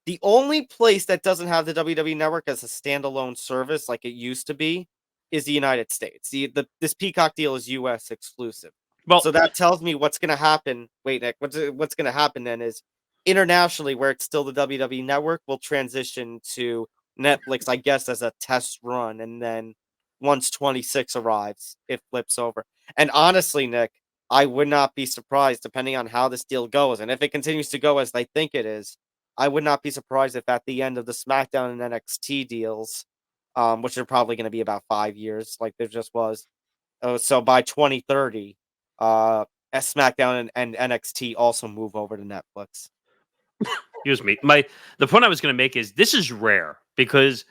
the only place that doesn't have the WWE Network as a standalone service like it used to be is the United States. This Peacock deal is US exclusive. Well, so that tells me what's going to happen. Wait, Nick, what's going to happen then is internationally, where it's still the WWE Network, will transition to Netflix, I guess, as a test run, and then once 26 arrives, it flips over. And honestly, Nick, I would not be surprised, depending on how this deal goes, and if it continues to go as they think it is, I would not be surprised if at the end of the SmackDown and NXT deals, which are probably going to be about 5 years, like there just was, so by 2030, SmackDown and NXT also move over to Netflix. Excuse me. The point I was going to make is this is rare because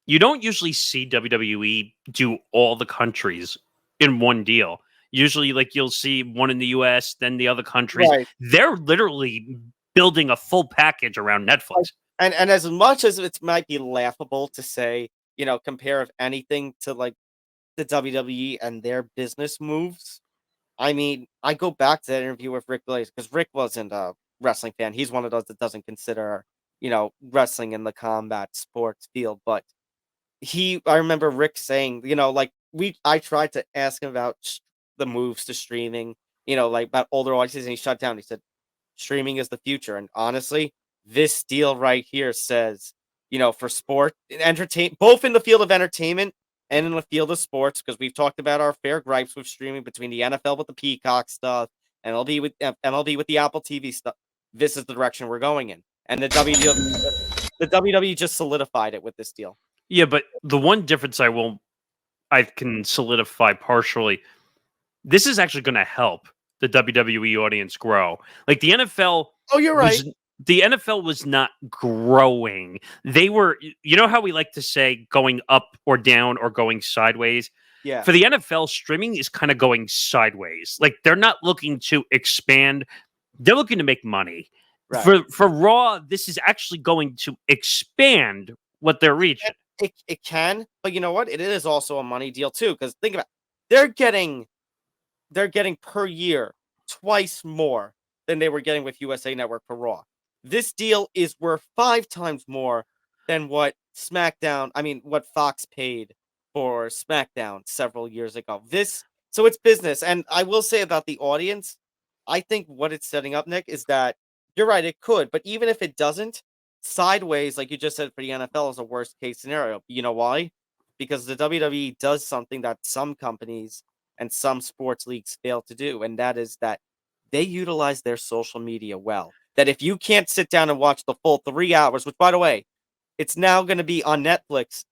you don't usually see WWE do all the countries in one deal. Usually, like, you'll see one in the US, then the other countries. Right. They're literally building a full package around Netflix. And as much as it might be laughable to say, compare if anything to like the WWE and their business moves, I mean, I go back to that interview with Rick Blaze, because Rick wasn't a wrestling fan. He's one of those that doesn't consider, wrestling in the combat sports field. But I remember Rick saying, I tried to ask him about the moves to streaming, like about older audiences, and he shut down. He said, streaming is the future. And honestly, this deal right here says, for sport and both in the field of entertainment and in the field of sports, because we've talked about our fair gripes with streaming between the NFL with the Peacock stuff, MLB with the Apple TV stuff. This is the direction we're going in. And the WWE just solidified it with this deal. Yeah, but the one difference I can solidify partially, this is actually going to help the WWE audience grow. Like the NFL. Oh, you're right. The NFL was not growing. They were, how we like to say going up or down or going sideways? Yeah. For the NFL, streaming is kind of going sideways. Like they're not looking to expand. They're looking to make money. Right. For Raw, this is actually going to expand what they're reaching. It can, but you know what? It is also a money deal too, because think about it. They're getting per year twice more than they were getting with USA Network for Raw. This deal is worth 5 times more than what Fox paid for SmackDown several years ago. So it's business. And I will say about the audience, I think what it's setting up, Nick, is that you're right, it could, but even if it doesn't, sideways, like you just said, for the NFL is a worst case scenario. You know why? Because the WWE does something that some companies and some sports leagues fail to do, and that is that they utilize their social media well. That if you can't sit down and watch the full 3 hours, which, by the way, it's now going to be on Netflix,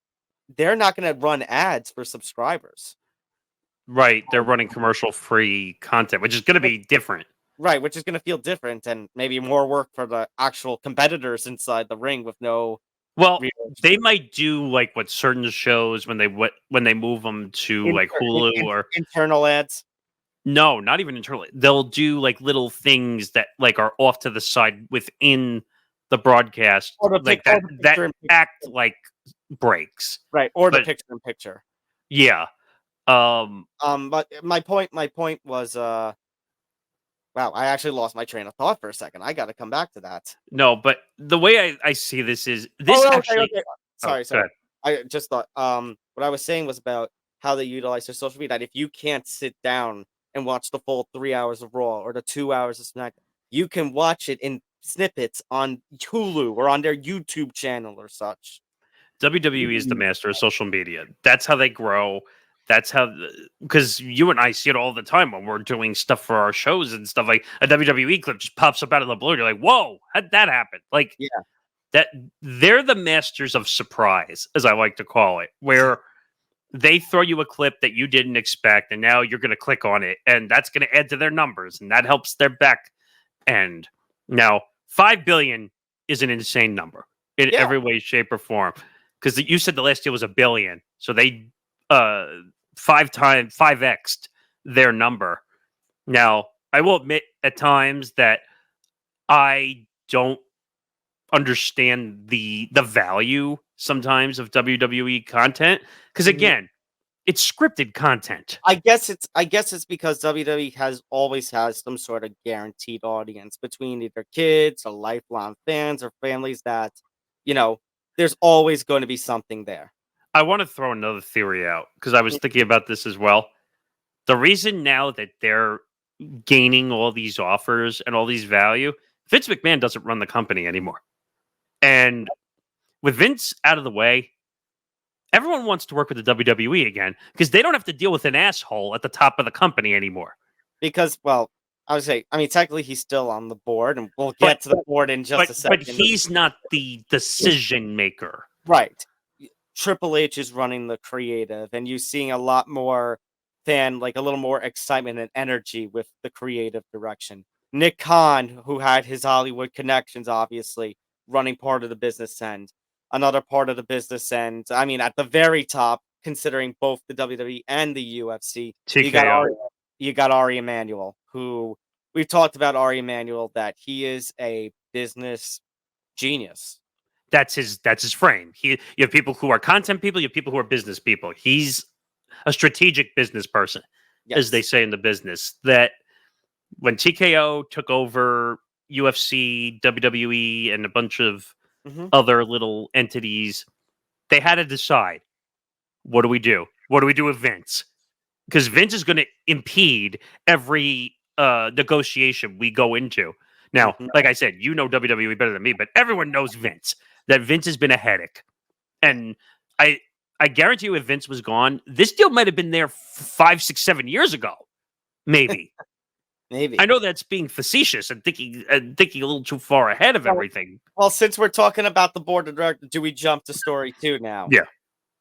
they're not going to run ads for subscribers. Right. They're running commercial-free content, which is going to be different. Right, which is going to feel different and maybe more work for the actual competitors inside the ring with no... Well, they might do like what certain shows when they move them to like Hulu or... Internal ads? No, not even internally. They'll do like little things that like are off to the side within the broadcast, like that act like breaks. Right, or the picture-in-picture. Yeah. But my point was, wow, I actually lost my train of thought for a second. I got to come back to that. No, but the way I see this is actually. Okay. Sorry. I just thought, what I was saying was about how they utilize their social media. That if you can't sit down and watch the full 3 hours of Raw or the 2 hours of SmackDown, you can watch it in snippets on Hulu or on their YouTube channel or such. WWE is the master of social media. That's how they grow. That's how, because you and I see it all the time when we're doing stuff for our shows and stuff. Like a WWE clip just pops up out of the blue. You're like, whoa, how'd that happen? Like, yeah, that they're the masters of surprise, as I like to call it, where they throw you a clip that you didn't expect, and now you're going to click on it, and that's going to add to their numbers, and that helps their back end. Now, 5 billion is an insane number in every way, shape, or form. Because you said the last deal was $1 billion, so they 5x'd their number. Now, I will admit at times that I don't understand the value sometimes of WWE content because again, it's scripted content. I guess it's because WWE always has some sort of guaranteed audience between either kids or lifelong fans or families that, there's always going to be something there. I want to throw another theory out because I was thinking about this as well. The reason now that they're gaining all these offers and all these value, Vince McMahon doesn't run the company anymore. And with Vince out of the way, everyone wants to work with the WWE again because they don't have to deal with an asshole at the top of the company anymore. Because, well, I would say, technically he's still on the board, and we'll get to the board in just a second. But he's not the decision maker. Right. Triple H is running the creative, and you're seeing a lot more a little more excitement and energy with the creative direction. Nick Khan, who had his Hollywood connections, obviously, running part of the business end. Another part of the business end, at the very top, considering both the WWE and the UFC, TKO. you got Ari Emanuel, who we've talked about Ari Emanuel, that he is a business genius. That's his frame. You have people who are content people, you have people who are business people. He's a strategic business person, as they say in the business. That when TKO took over UFC, WWE, and a bunch of other little entities, they had to decide, what do we do? What do we do with Vince? Because Vince is going to impede every negotiation we go into. Now, like I said, you know WWE better than me, but everyone knows Vince. That Vince has been a headache. And I guarantee you if Vince was gone, this deal might have been there 5, 6, 7 years ago. Maybe. Maybe. I know that's being facetious and thinking a little too far ahead of everything. Well, since we're talking about the board of directors, do we jump to story 2 now? Yeah.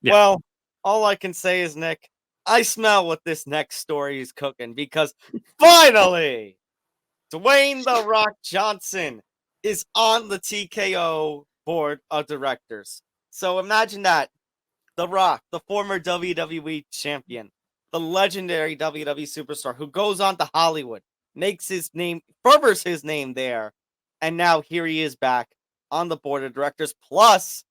Well, all I can say is, Nick, I smell what this next story is cooking because finally, Dwayne "The Rock" Johnson is on the TKO Board of Directors. So imagine that. The Rock, the former WWE champion, the legendary WWE superstar who goes on to Hollywood, makes his name, furthers his name there, and now here he is back on the Board of Directors. Plus,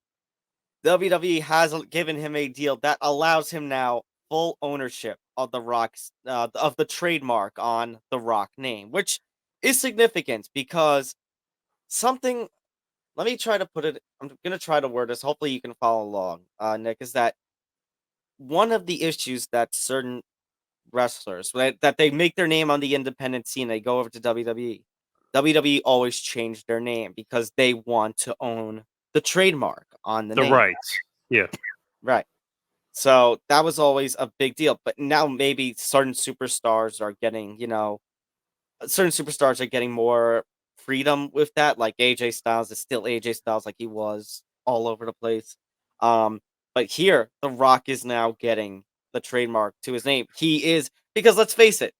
WWE has given him a deal that allows him now full ownership of the Rock's of the trademark on the Rock name, which is significant because something. Let me try to put it. I'm going to try to word this. Hopefully, you can follow along, Nick. Is that one of the issues that certain wrestlers that they make their name on the independent scene, they go over to WWE. WWE always change their name because they want to own the trademark on the name. Rights. Yeah. Right. So that was always a big deal. But now maybe certain superstars are getting, more freedom with that. Like AJ Styles is still AJ Styles, like he was all over the place. But here, The Rock is now getting the trademark to his name. He is, because let's face it,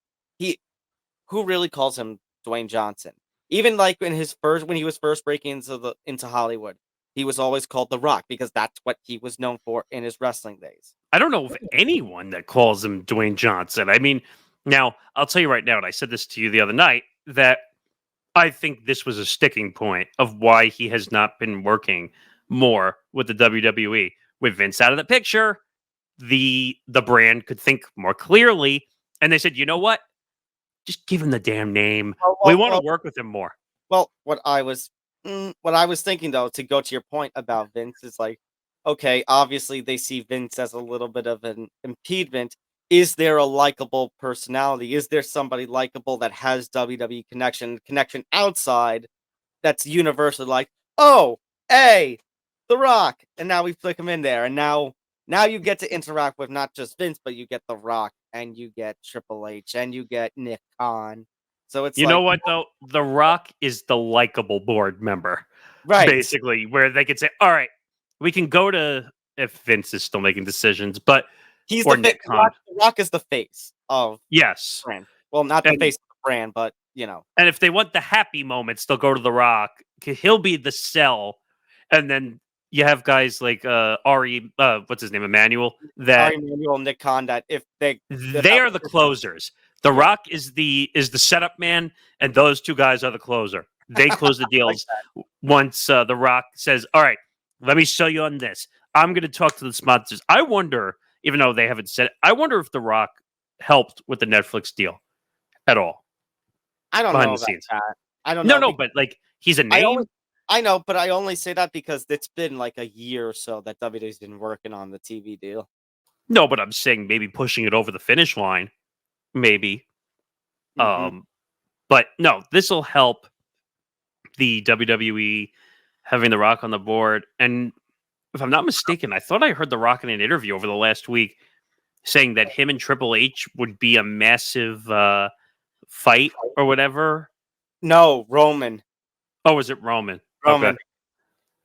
who really calls him Dwayne Johnson? Even like when he was first breaking into Hollywood, he was always called The Rock because that's what he was known for in his wrestling days. I don't know of anyone that calls him Dwayne Johnson. I mean, now I'll tell you right now, and I said this to you the other night, that I think this was a sticking point of why he has not been working more with the WWE. With Vince out of the picture, the brand could think more clearly, and they said, you know what? Just give him the damn name. We want to work with him more. Well, what I was thinking, though, to go to your point about Vince, is like, okay, obviously they see Vince as a little bit of an impediment. Is there a likable personality? Is there somebody likable that has WWE connection outside that's universally like, oh, hey, The Rock, and now we flick him in there, and now you get to interact with not just Vince, but you get The Rock, and you get Triple H, and you get Nick Khan. So it's you know what though, The Rock is the likable board member, right? Basically, where they could say, all right, we can go to if Vince is still making decisions, but he's The Rock is the face of the brand. Well, not the face of the brand, but And if they want the happy moments, they'll go to The Rock. He'll be the sell, and then you have guys like Ari, what's his name, Emmanuel. Ari Emanuel, Nick Khan. That if they are the closers. The Rock is the setup man, and those two guys are the closer. They close the deals once The Rock says, "All right, let me sell you on this. I'm going to talk to the sponsors. I wonder, even though they haven't said it, I wonder if The Rock helped with the Netflix deal at all I don't behind know the about scenes. that. I don't No, know. no, but like he's a name. I know, but I only say that because it's been like a year or so that WWE's been working on the TV deal. No, but I'm saying maybe pushing it over the finish line, maybe. Mhm. But no, this will help the WWE having The Rock on the board. And if I'm not mistaken, I thought I heard The Rock in an interview over the last week saying that him and Triple H would be a massive fight or whatever. No, Roman. Oh, was it Roman? Okay. Roman.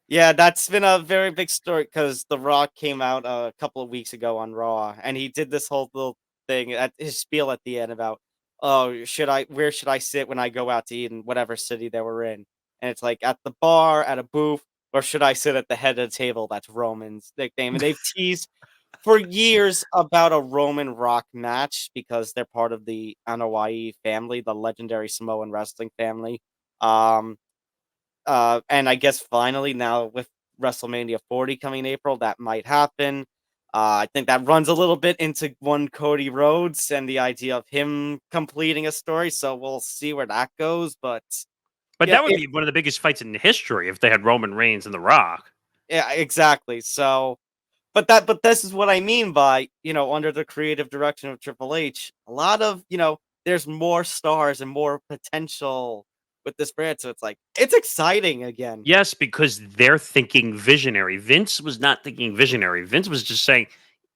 Yeah, that's been a very big story because The Rock came out a couple of weeks ago on Raw, and he did this whole little thing at his spiel at the end about, oh, where should I sit when I go out to eat in whatever city they were in? And it's like at the bar, at a booth, or should I sit at the head of the table? That's Roman's nickname. And they've teased for years about a Roman Rock match because they're part of the Anoa'i family, the legendary Samoan wrestling family. Um, and I guess finally now with WrestleMania 40 coming in April, that might happen. I think that runs a little bit into one Cody Rhodes and the idea of him completing a story. So we'll see where that goes. But yeah, that would be one of the biggest fights in history if they had Roman Reigns and The Rock. yeah, exactly. So, but this is what I mean by under the creative direction of Triple H, a lot of there's more stars and more potential with this brand. So it's like it's exciting again. Yes, because they're thinking visionary. Vince was not thinking visionary. Vince was just saying,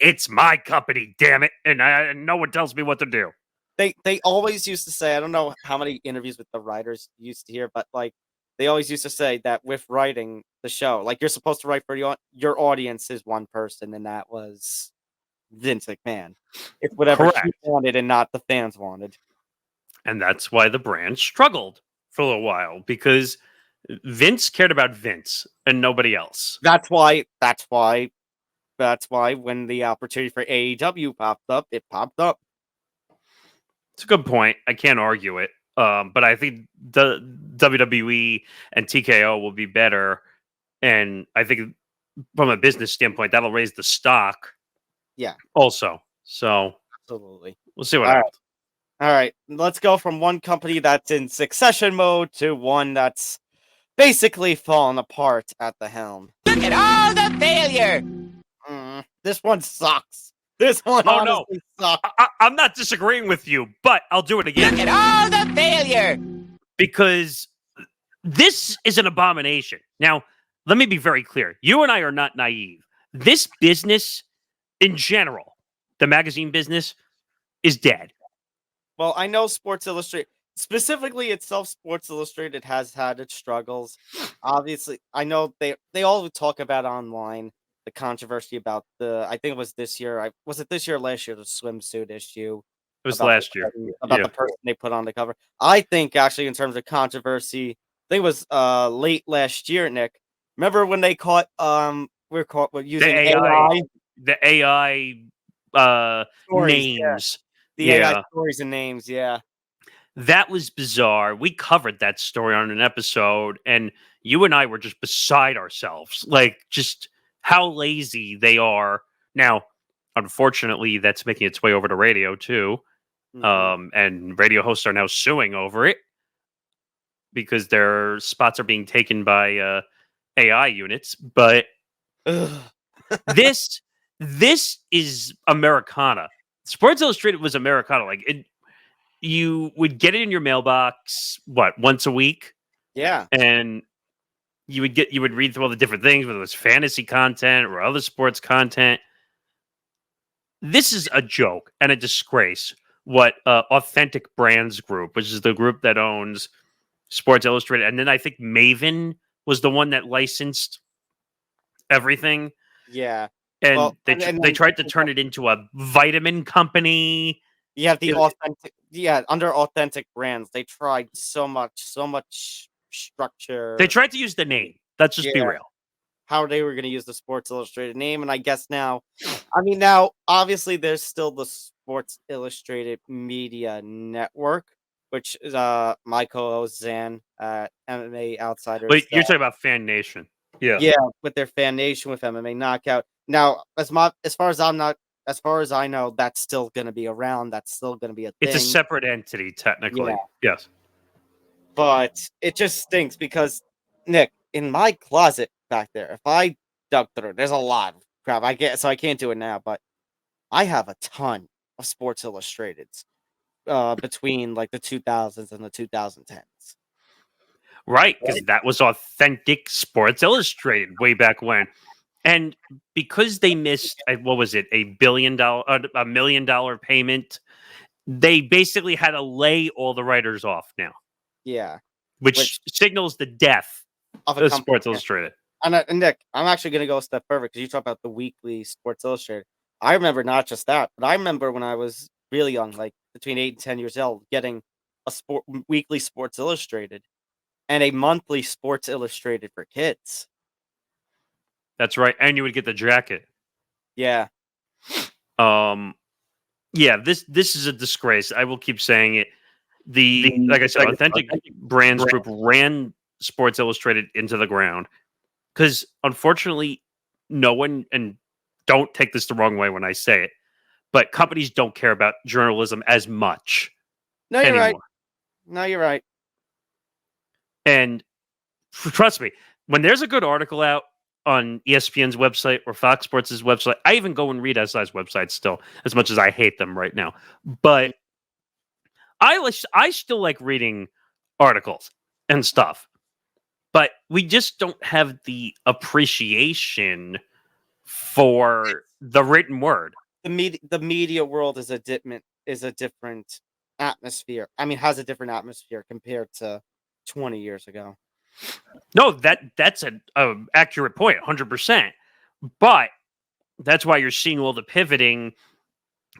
"It's my company, damn it, and no one tells me what to do." They always used to say, I don't know how many interviews with the writers you used to hear, but like they always used to say that with writing the show, like you're supposed to write for your audience is one person, and that was Vince McMahon. It's whatever he Correct. wanted and not the fans wanted. And that's why the brand struggled for a little while because Vince cared about Vince and nobody else. That's why when the opportunity for AEW popped up, it popped up. It's a good point. I can't argue it. But I think the WWE and TKO will be better. And I think from a business standpoint, that'll raise the stock. Yeah. Also. So Absolutely. we'll see what All right. happens. All right. Let's go from one company that's in succession mode to one that's basically fallen apart at the helm. Look at all the failure. This one sucks. This one honestly sucks. I'm not disagreeing with you, but I'll do it again. Look at all the failure. Because this is an abomination. Now, let me be very clear. You and I are not naive. This business, in general, the magazine business, is dead. Well, I know Sports Illustrated, specifically itself, Sports Illustrated has had its struggles. Obviously, I know they all talk about online the controversy about I think it was this year. Was it this year or last year? The swimsuit issue. It was about last year. about the person they put on the cover. I think actually in terms of controversy, I think it was late last year, Nick. Remember when they caught we're using AI? The AI Stories, names. The AI stories and names, yeah. That was bizarre. We covered that story on an episode, and you and I were just beside ourselves. Like, just how lazy they are. Now, unfortunately, that's making its way over to radio, too. Mhm. And radio hosts are now suing over it because their spots are being taken by AI units. But this is Americana. Sports Illustrated was Americana. Like you would get it in your mailbox once a week, Yeah. and you would read through all the different things, whether it was fantasy content or other sports content. This is a joke and a disgrace. What Authentic Brands Group, which is the group that owns Sports Illustrated, and then I think Maven was the one that licensed everything. Yeah. And Well, they tried to turn it into a vitamin company. You have the under Authentic Brands, they tried so much structure. They tried to use the name. Let's just be real. How they were going to use the Sports Illustrated name, and I guess now, obviously there's still the Sports Illustrated Media Network, which is my co-host Zan, MMA Outsiders. But you're talking about Fan Nation. Yeah, with their Fan Nation, with MMA Knockout. Now, as far as I know, that's still going to be around. That's still going to be a thing. It's a separate entity, technically. Yeah. Yes. But it just stinks because, Nick, in my closet back there, if I dug through, there's a lot of crap. I can't do it now, but I have a ton of Sports Illustrateds between like the 2000s and the 2010s. Right, because that was authentic Sports Illustrated way back when. And because they missed, what was it, $1 million payment, they basically had to lay all the writers off now. Yeah. Which signals the death of of Sports Illustrated. And Nick, I'm actually going to go a step further because you talk about the weekly Sports Illustrated. I remember not just that, but I remember when I was really young, like between 8 and 10 years old, getting a weekly Sports Illustrated and a monthly Sports Illustrated for kids. That's right, and you would get the jacket. Yeah. Yeah, this is a disgrace. I will keep saying it. Like I said, Authentic Brands Group ran Sports Illustrated into the ground because, unfortunately, no one, and don't take this the wrong way when I say it, but companies don't care about journalism as much. No, you're anymore. right. No, you're right. And trust me, when there's a good article out on ESPN's website or Fox Sports' website, I even go and read SI's website still, as much as I hate them right now. But I still like reading articles and stuff. But we just don't have the appreciation for the written word. The media world is a different atmosphere. I mean, has a different atmosphere compared to 20 years ago. No, that's an accurate point, 100%. But that's why you're seeing all the pivoting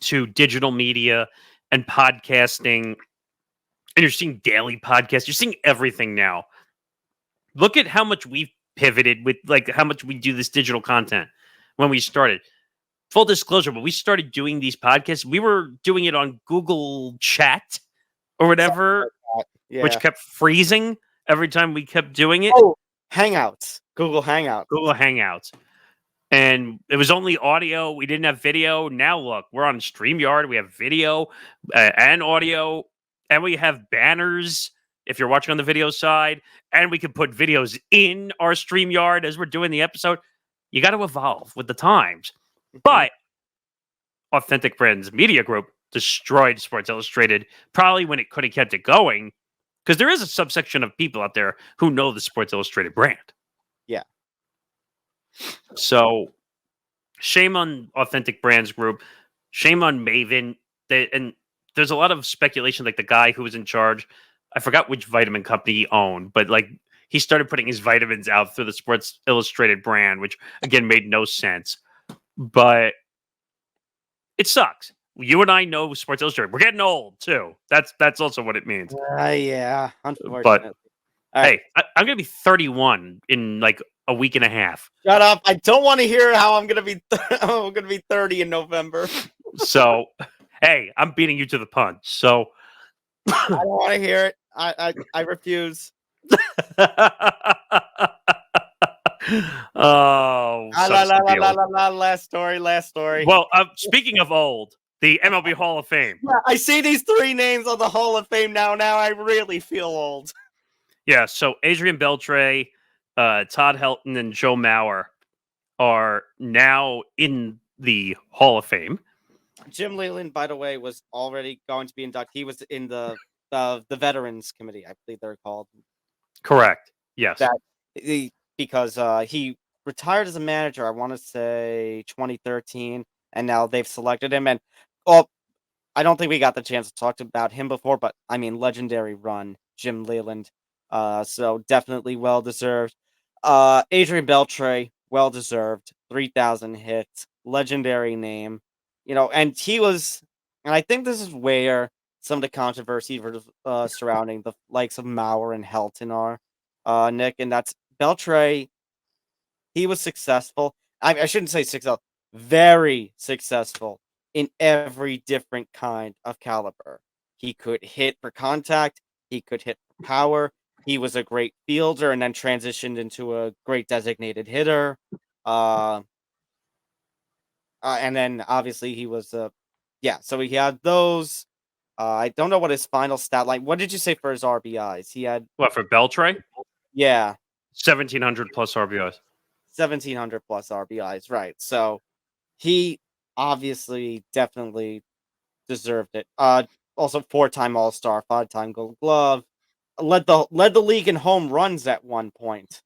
to digital media and podcasting, and you're seeing daily podcasts. You're seeing everything now. Look at how much we've pivoted with, like, how much we do this digital content when we started. Full disclosure, when we started doing these podcasts, we were doing it on Google Chat or whatever, which kept freezing every time we kept doing it. Oh, Hangouts. Google Hangouts. And it was only audio. We didn't have video. Now look, we're on StreamYard. We have video and audio. And we have banners if you're watching on the video side. And we can put videos in our StreamYard as we're doing the episode. You got to evolve with the times. But Authentic Brands Media Group destroyed Sports Illustrated probably when it could have kept it going. Because there is a subsection of people out there who know the Sports Illustrated brand. Yeah. So, shame on Authentic Brands Group. Shame on Maven. And there's a lot of speculation, like the guy who was in charge. I forgot which vitamin company he owned, but like he started putting his vitamins out through the Sports Illustrated brand, which again made no sense. But it sucks. You and I know Sports Illustrated. We're getting old too. That's also what it means. Yeah, unfortunately. But hey, I'm gonna be 31 in like a week and a half. Shut up! I don't want to hear how I'm gonna be. I'm gonna be 30 in November. So, hey, I'm beating you to the punch. So I don't want to hear it. I refuse. Oh, last story. Well, speaking of old, the MLB Hall of Fame. Yeah, I see these 3 names on the Hall of Fame now. Now I really feel old. Yeah, so Adrian Beltre, Todd Helton, and Joe Mauer are now in the Hall of Fame. Jim Leyland, by the way, was already going to be inducted. He was in the Veterans Committee, I believe they're called. Correct. Yes. Because he retired as a manager, I want to say 2013, and now they've selected him. And I don't think we got the chance to talk about him before, but I mean, legendary run, Jim Leyland. So definitely well deserved. Adrian Beltre, well deserved. 3,000 hits, legendary name. And he was, and I think this is where some of the controversy surrounding the likes of Mauer and Helton are, Nick, and that's Beltre. He was successful. I shouldn't say successful, very successful in every different kind of caliber. He could hit for contact. He could hit for power. he was a great fielder and then transitioned into a great designated hitter. And then obviously he was yeah, so he had those. I don't know what his final stat line. What did you say for his RBIs? He had What for Beltre? yeah, 1,700 plus RBIs. 1,700 plus RBIs, right? So he obviously definitely deserved it. Also 4-time All-Star, 5-time Gold Glove, led the league in home runs at one point.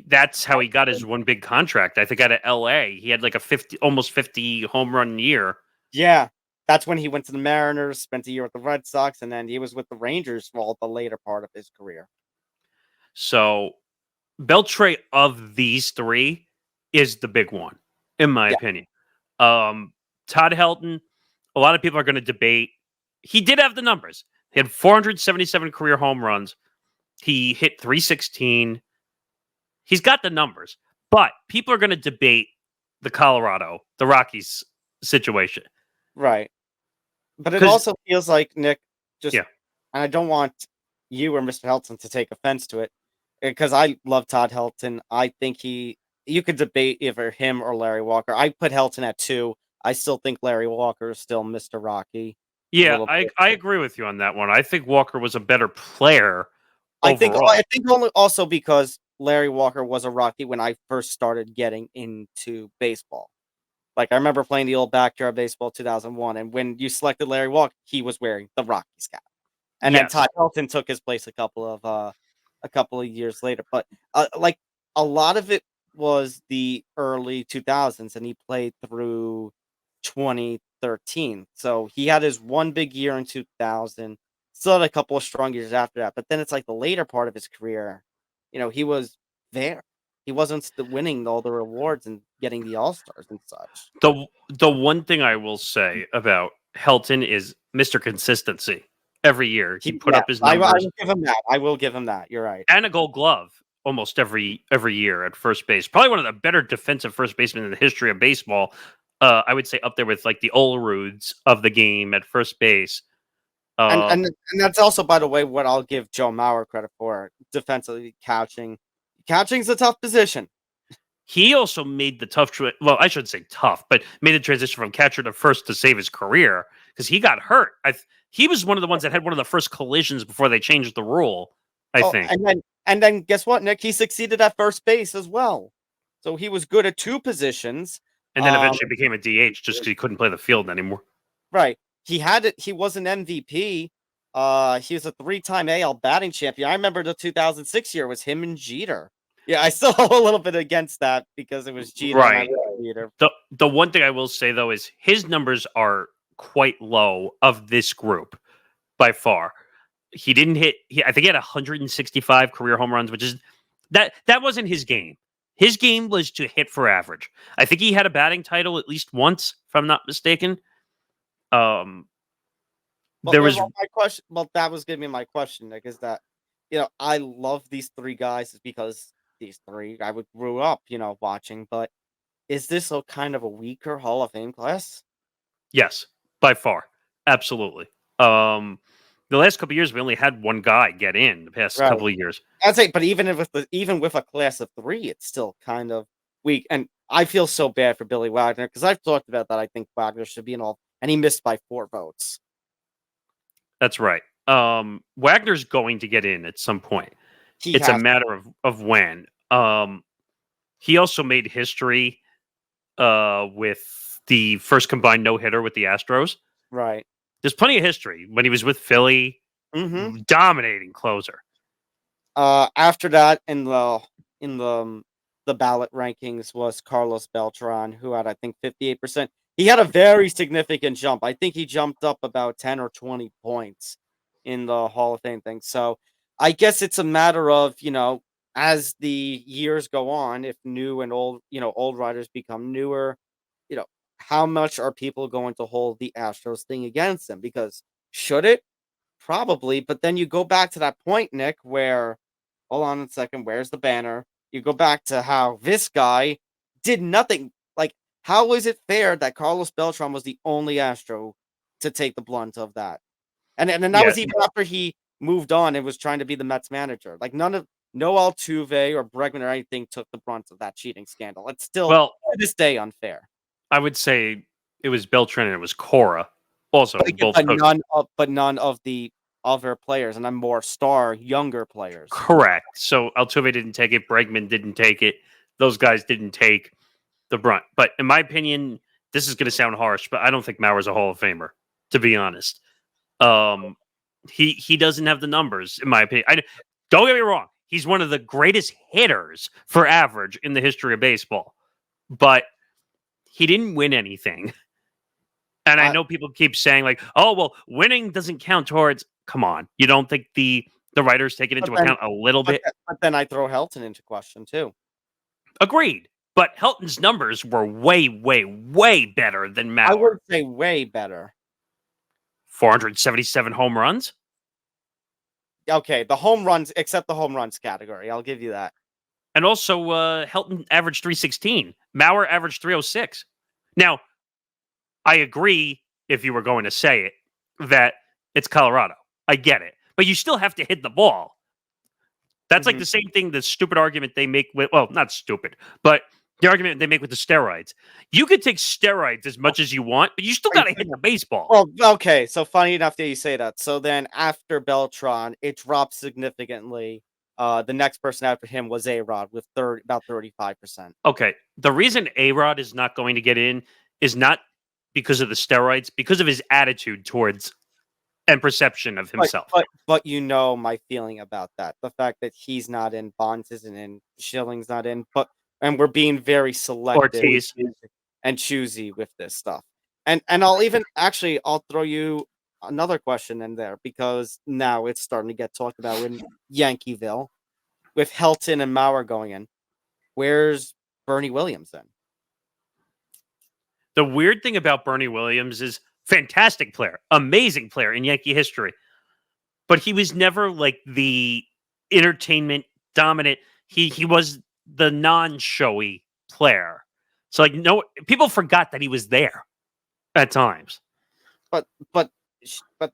That's how he got his one big contract. I think out of LA, he had like a almost 50 home run year. Yeah, that's when he went to the Mariners, spent a year with the Red Sox, and then he was with the Rangers for all the later part of his career. So Beltre of these three is the big one, in my opinion. Todd Helton, a lot of people are going to debate. He did have the numbers. He had 477 career home runs. He hit 316. He's got the numbers, but people are going to debate the Rockies situation. Right. But it also feels like, Nick, and I don't want you or Mr. Helton to take offense to it, because I love Todd Helton. I think you could debate either him or Larry Walker. I put Helton at 2. I still think Larry Walker is still Mr. Rocky. Yeah, I agree with you on that one. I think Walker was a better player overall. I think only also because Larry Walker was a Rocky when I first started getting into baseball. Like, I remember playing the old Backyard Baseball 2001, and when you selected Larry Walker, he was wearing the Rockies cap. And then Todd Helton took his place a couple of years later. But like, a lot of it was the early 2000s, and he played through 2013. So he had his one big year in 2000. Still had a couple of strong years after that. But then it's like the later part of his career, he was there. He wasn't winning all the rewards and getting the All-Stars and such. The one thing I will say about Helton is Mr. Consistency. Every year he put up his numbers. I will give him that. I will give him that. You're right. And a Gold Glove almost every year at first base. Probably one of the better defensive first basemen in the history of baseball. I would say up there with like the Oleroods of the game at first base. And that's also, by the way, what I'll give Joe Mauer credit for, defensively couching. Couching's a tough position. He also made the tough well, I shouldn't say tough, but made the transition from catcher to first to save his career because he got hurt. He was one of the ones that had one of the first collisions before they changed the rule, I think. And then guess what, Nick? He succeeded at first base as well. So he was good at 2 positions. And then eventually became a DH just because he couldn't play the field anymore. Right. He was an MVP. He was a 3-time AL batting champion. I remember the 2006 year was him and Jeter. Yeah, I still hold a little bit against that because it was Jeter. Right. And Jeter. The one thing I will say, though, is his numbers are quite low of this group by far. He didn't hit. I think he had 165 career home runs, which is that wasn't his game. His game was to hit for average. I think he had a batting title at least once, if I'm not mistaken. There was my question. Well, that was going to be my question, Nick. Is that I love these 3 guys because these 3 I grew up watching. But is this a kind of a weaker Hall of Fame class? Yes, by far, absolutely. The last couple of years, we only had one guy get in. The past couple of years, I'd say, but even with a class of 3, it's still kind of weak. And I feel so bad for Billy Wagner because I've talked about that. I think Wagner should be in all, and he missed by 4 votes. That's right. Wagner's going to get in at some point. It's a matter of when. He also made history with the first combined no-hitter with the Astros. Right. There's plenty of history when he was with Philly, dominating closer. After that, in the ballot rankings was Carlos Beltran, who had, I think, 58%. He had a very significant jump. I think he jumped up about 10 or 20 points in the Hall of Fame thing. So I guess it's a matter of, as the years go on, if new and old, old writers become newer, how much are people going to hold the Astros thing against them? Because should it? Probably. But then you go back to that point, Nick, where, hold on a second, where's the banner? You go back to how this guy did nothing. Like, how is it fair that Carlos Beltran was the only Astro to take the blunt of that? And that was even after he moved on and was trying to be the Mets manager. Like no Altuve or Bregman or anything took the brunt of that cheating scandal. It's still Well, to this day unfair. I would say it was Beltre and it was Cora. Also, both But none of the other players, and I'm more younger players. correct. So Altuve didn't take it. Bregman didn't take it. Those guys didn't take the brunt. But in my opinion, this is going to sound harsh, but I don't think Mauer's a Hall of Famer, to be honest. He doesn't have the numbers, in my opinion. Don't get me wrong. He's one of the greatest hitters for average in the history of baseball. But he didn't win anything. And I know people keep saying, like, oh, well, winning doesn't count towards... Come on. You don't think the writers take it into account a little bit? But then I throw Helton into question, too. Agreed. But Helton's numbers were way, way, way better than Mauer. I would say way better. 477 home runs? Okay, the home runs, except the home runs category. I'll give you that. And also, Helton averaged 316. Mauer averaged 306. Now, I agree, if you were going to say it, that it's Colorado. I get it. But you still have to hit the ball. That's like the same thing, the stupid argument they make with... Well, not stupid, but the argument they make with the steroids. You could take steroids as much as you want, but you still got to hit the baseball. Well, okay, so funny enough that you say that. So then after Beltran, it dropped significantly. The next person after him was A-Rod with about 35%. Okay, the reason A-Rod is not going to get in is not because of the steroids, because of his attitude towards and perception of himself. But you know my feeling about that. The fact that he's not in, Bonds isn't in, Schilling's not in, and we're being very selective Ortiz. and choosy with this stuff. And I'll throw you another question in there, because now it's starting to get talked about in Yankeeville with Helton and Mauer going in. Where's Bernie Williams then? The weird thing about Bernie Williams is fantastic player, amazing player in Yankee history, but he was never like the entertainment dominant. He was the non-showy player. So like no people forgot that he was there at times. But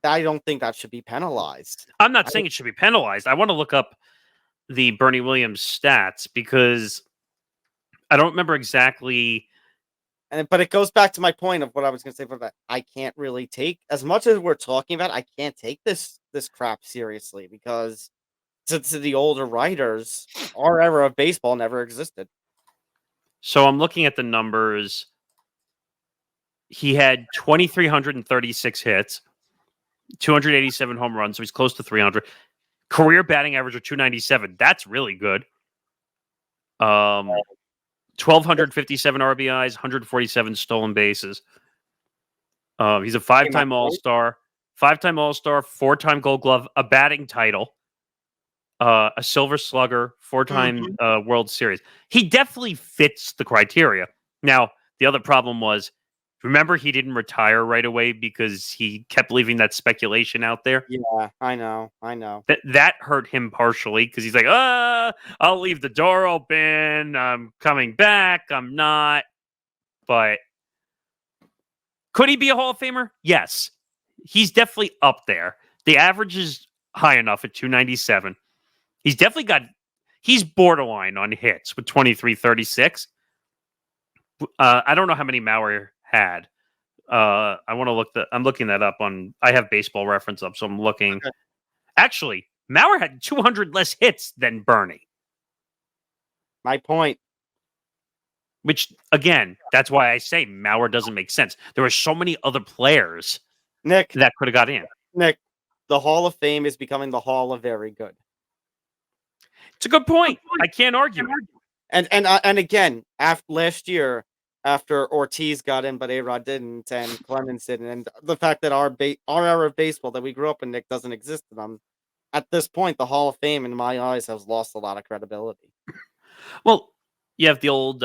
I don't think that should be penalized. I'm not saying it should be penalized. I want to look up the Bernie Williams stats because I don't remember exactly. But it goes back to my point of what I was going to say about that. I can't really take, as much as we're talking about, I can't take this crap seriously, because to the older writers, our era of baseball never existed. So I'm looking at the numbers. He had 2,336 hits, 287 home runs, so he's close to 300. Career batting average of 297. That's really good. 1,257 RBIs, 147 stolen bases. He's a five-time All-Star, 4-time Gold Glove, a batting title, a Silver Slugger, 4-time World Series. He definitely fits the criteria. Now, the other problem was, remember, he didn't retire right away because he kept leaving that speculation out there. Yeah, I know. That hurt him partially because he's like, I'll leave the door open. I'm coming back. I'm not. But could he be a Hall of Famer? Yes. He's definitely up there. The average is high enough at 297. He's borderline on hits with 2336. I don't know how many Mauer had. I want to I'm looking that up I have Baseball Reference up, so I'm looking. Okay. Actually, Mauer had 200 less hits than Bernie. My point. Which, again, that's why I say Mauer doesn't make sense. There were so many other players, Nick, that could have got in. Nick, the Hall of Fame is becoming the Hall of Very Good. It's a good point. I can't argue. And again, last year, after Ortiz got in, but A-Rod didn't, and Clemens didn't, and the fact that our era of baseball that we grew up in, Nick, doesn't exist to them. At this point, the Hall of Fame, in my eyes, has lost a lot of credibility. Well, you have the old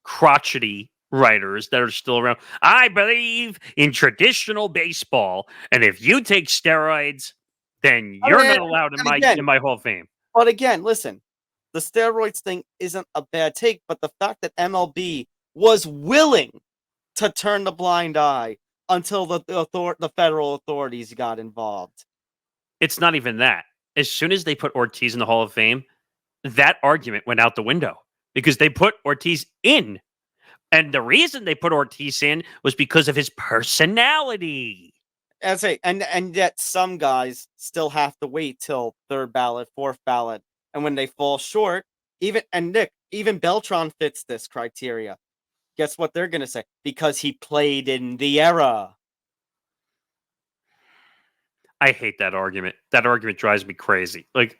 crotchety writers that are still around. I believe in traditional baseball, and if you take steroids, then you're not allowed in my Hall of Fame. But again, listen, the steroids thing isn't a bad take, but the fact that MLB was willing to turn the blind eye until the federal authorities got involved. it's not even that. As soon as they put Ortiz in the Hall of Fame, that argument went out the window because they put Ortiz in. And the reason they put Ortiz in was because of his personality. I say, and yet some guys still have to wait till third ballot, fourth ballot, and when they fall short, even Beltran fits this criteria. Guess what they're gonna say? Because he played in the era. I hate that argument. That argument drives me crazy. Like,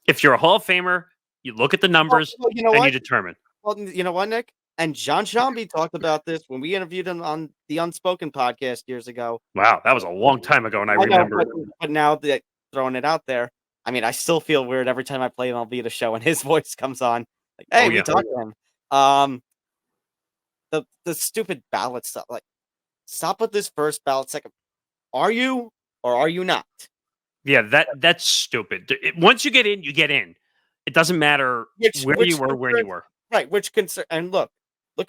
if you're a Hall of Famer, you look at the numbers Well, you know and what? you determine. Well, you know what, Nick? And John Shambi talked about this when we interviewed him on the Unspoken podcast years ago. Wow, that was a long time ago, and I know, remember. but now that throwing it out there, I mean, I still feel weird every time I play an Alvita show and his voice comes on. Like, hey, we talked to him. The stupid ballot stuff. Like, stop with this first ballot, second. Are you or are you not? Yeah, that's stupid. Once you get in, you get in. It doesn't matter where you were. Right, which concern. And look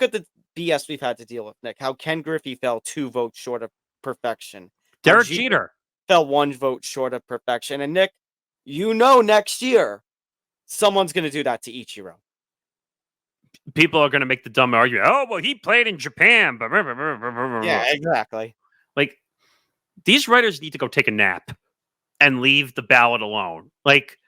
at the BS we've had to deal with, Nick. How Ken Griffey fell 2 votes short of perfection. Derek Jeter fell 1 vote short of perfection. And Nick, next year, someone's going to do that to Ichiro. People are going to make the dumb argument. Oh, well, he played in Japan. Yeah, exactly. Like, these writers need to go take a nap and leave the ballot alone. Like,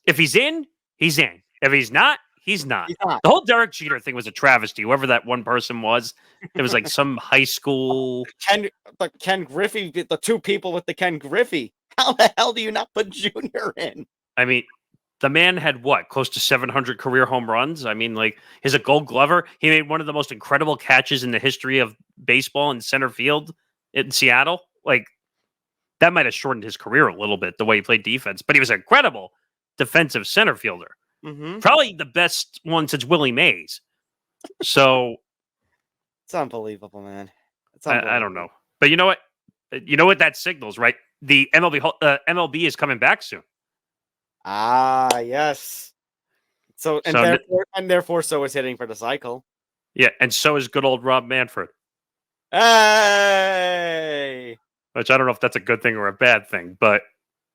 if he's in, he's in. If he's not, he's not. The whole Derek Jeter thing was a travesty. Whoever that one person was, it was like some high school. Ken Griffey, the 2 people with the Ken Griffey. How the hell do you not put Junior in? I mean, the man had close to 700 career home runs. I mean, like, he's a Gold Glover. He made one of the most incredible catches in the history of baseball in center field in Seattle. Like, that might have shortened his career a little bit, the way he played defense, but he was an incredible defensive center fielder. Mm-hmm. Probably the best one since Willie Mays. So it's unbelievable, man. I don't know, but you know what? You know what that signals, right? The MLB is coming back soon. Ah, yes. So therefore, so is hitting for the cycle. Yeah, and so is good old Rob Manfred. Hey, which I don't know if that's a good thing or a bad thing, but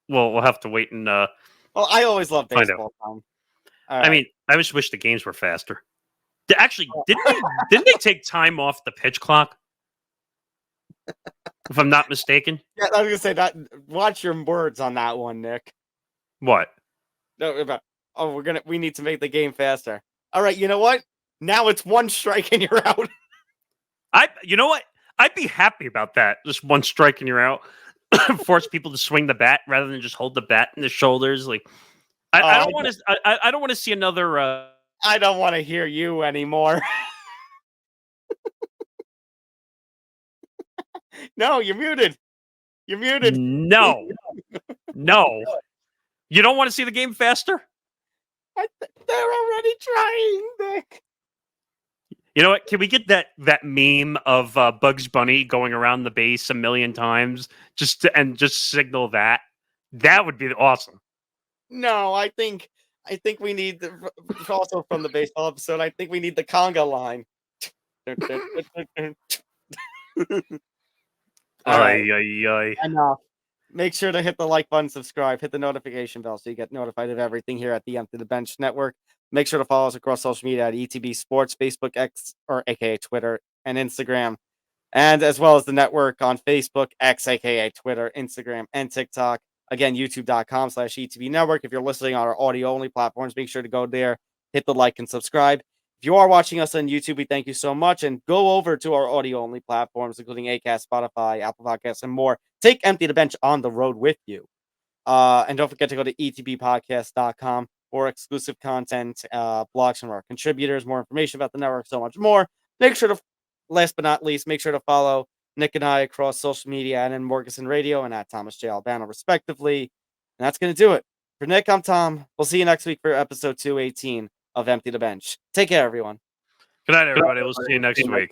we'll have to wait and. Well, I always love baseball time. I mean, I just wish the games were faster. Actually, didn't they take time off the pitch clock? If I'm not mistaken. Yeah, I was gonna say that. Watch your words on that one, Nick. What? No, we need to make the game faster. All right, you know what? Now it's 1 strike and you're out. You know what? I'd be happy about that. Just 1 strike and you're out. Force people to swing the bat rather than just hold the bat in the shoulders. Like, I don't want to. I don't want to see another. I don't want to hear you anymore. No, you're muted. You're muted. No. You don't want to see the game faster? They're already trying, Nick. You know what? Can we get that meme of Bugs Bunny going around the base a million times just signal that? That would be awesome. No, I think we need also from the baseball episode. I think we need the conga line. All right. Enough. Make sure to hit the like button, subscribe, hit the notification bell so you get notified of everything here at the Empty the Bench Network. Make sure to follow us across social media at ETB Sports, Facebook, X, or aka Twitter, and Instagram, and as well as the network on Facebook, X, aka Twitter, Instagram, and TikTok. Again, youtube.com/ETB Network. If you're listening on our audio-only platforms, make sure to go there, hit the like and subscribe. If you are watching us on YouTube, we thank you so much. And go over to our audio-only platforms, including Acast, Spotify, Apple Podcasts, and more. Take Empty the Bench on the road with you. And don't forget to go to etbpodcast.com for exclusive content, blogs from our contributors, more information about the network, so much more. Make sure to, last but not least, make sure to follow Nick and I across social media and in Morgasen Radio and at Thomas J. Albano, respectively. And that's going to do it. For Nick, I'm Tom. We'll see you next week for episode 218 of Empty the Bench. Take care, everyone. Good night, everybody. We'll see you next week.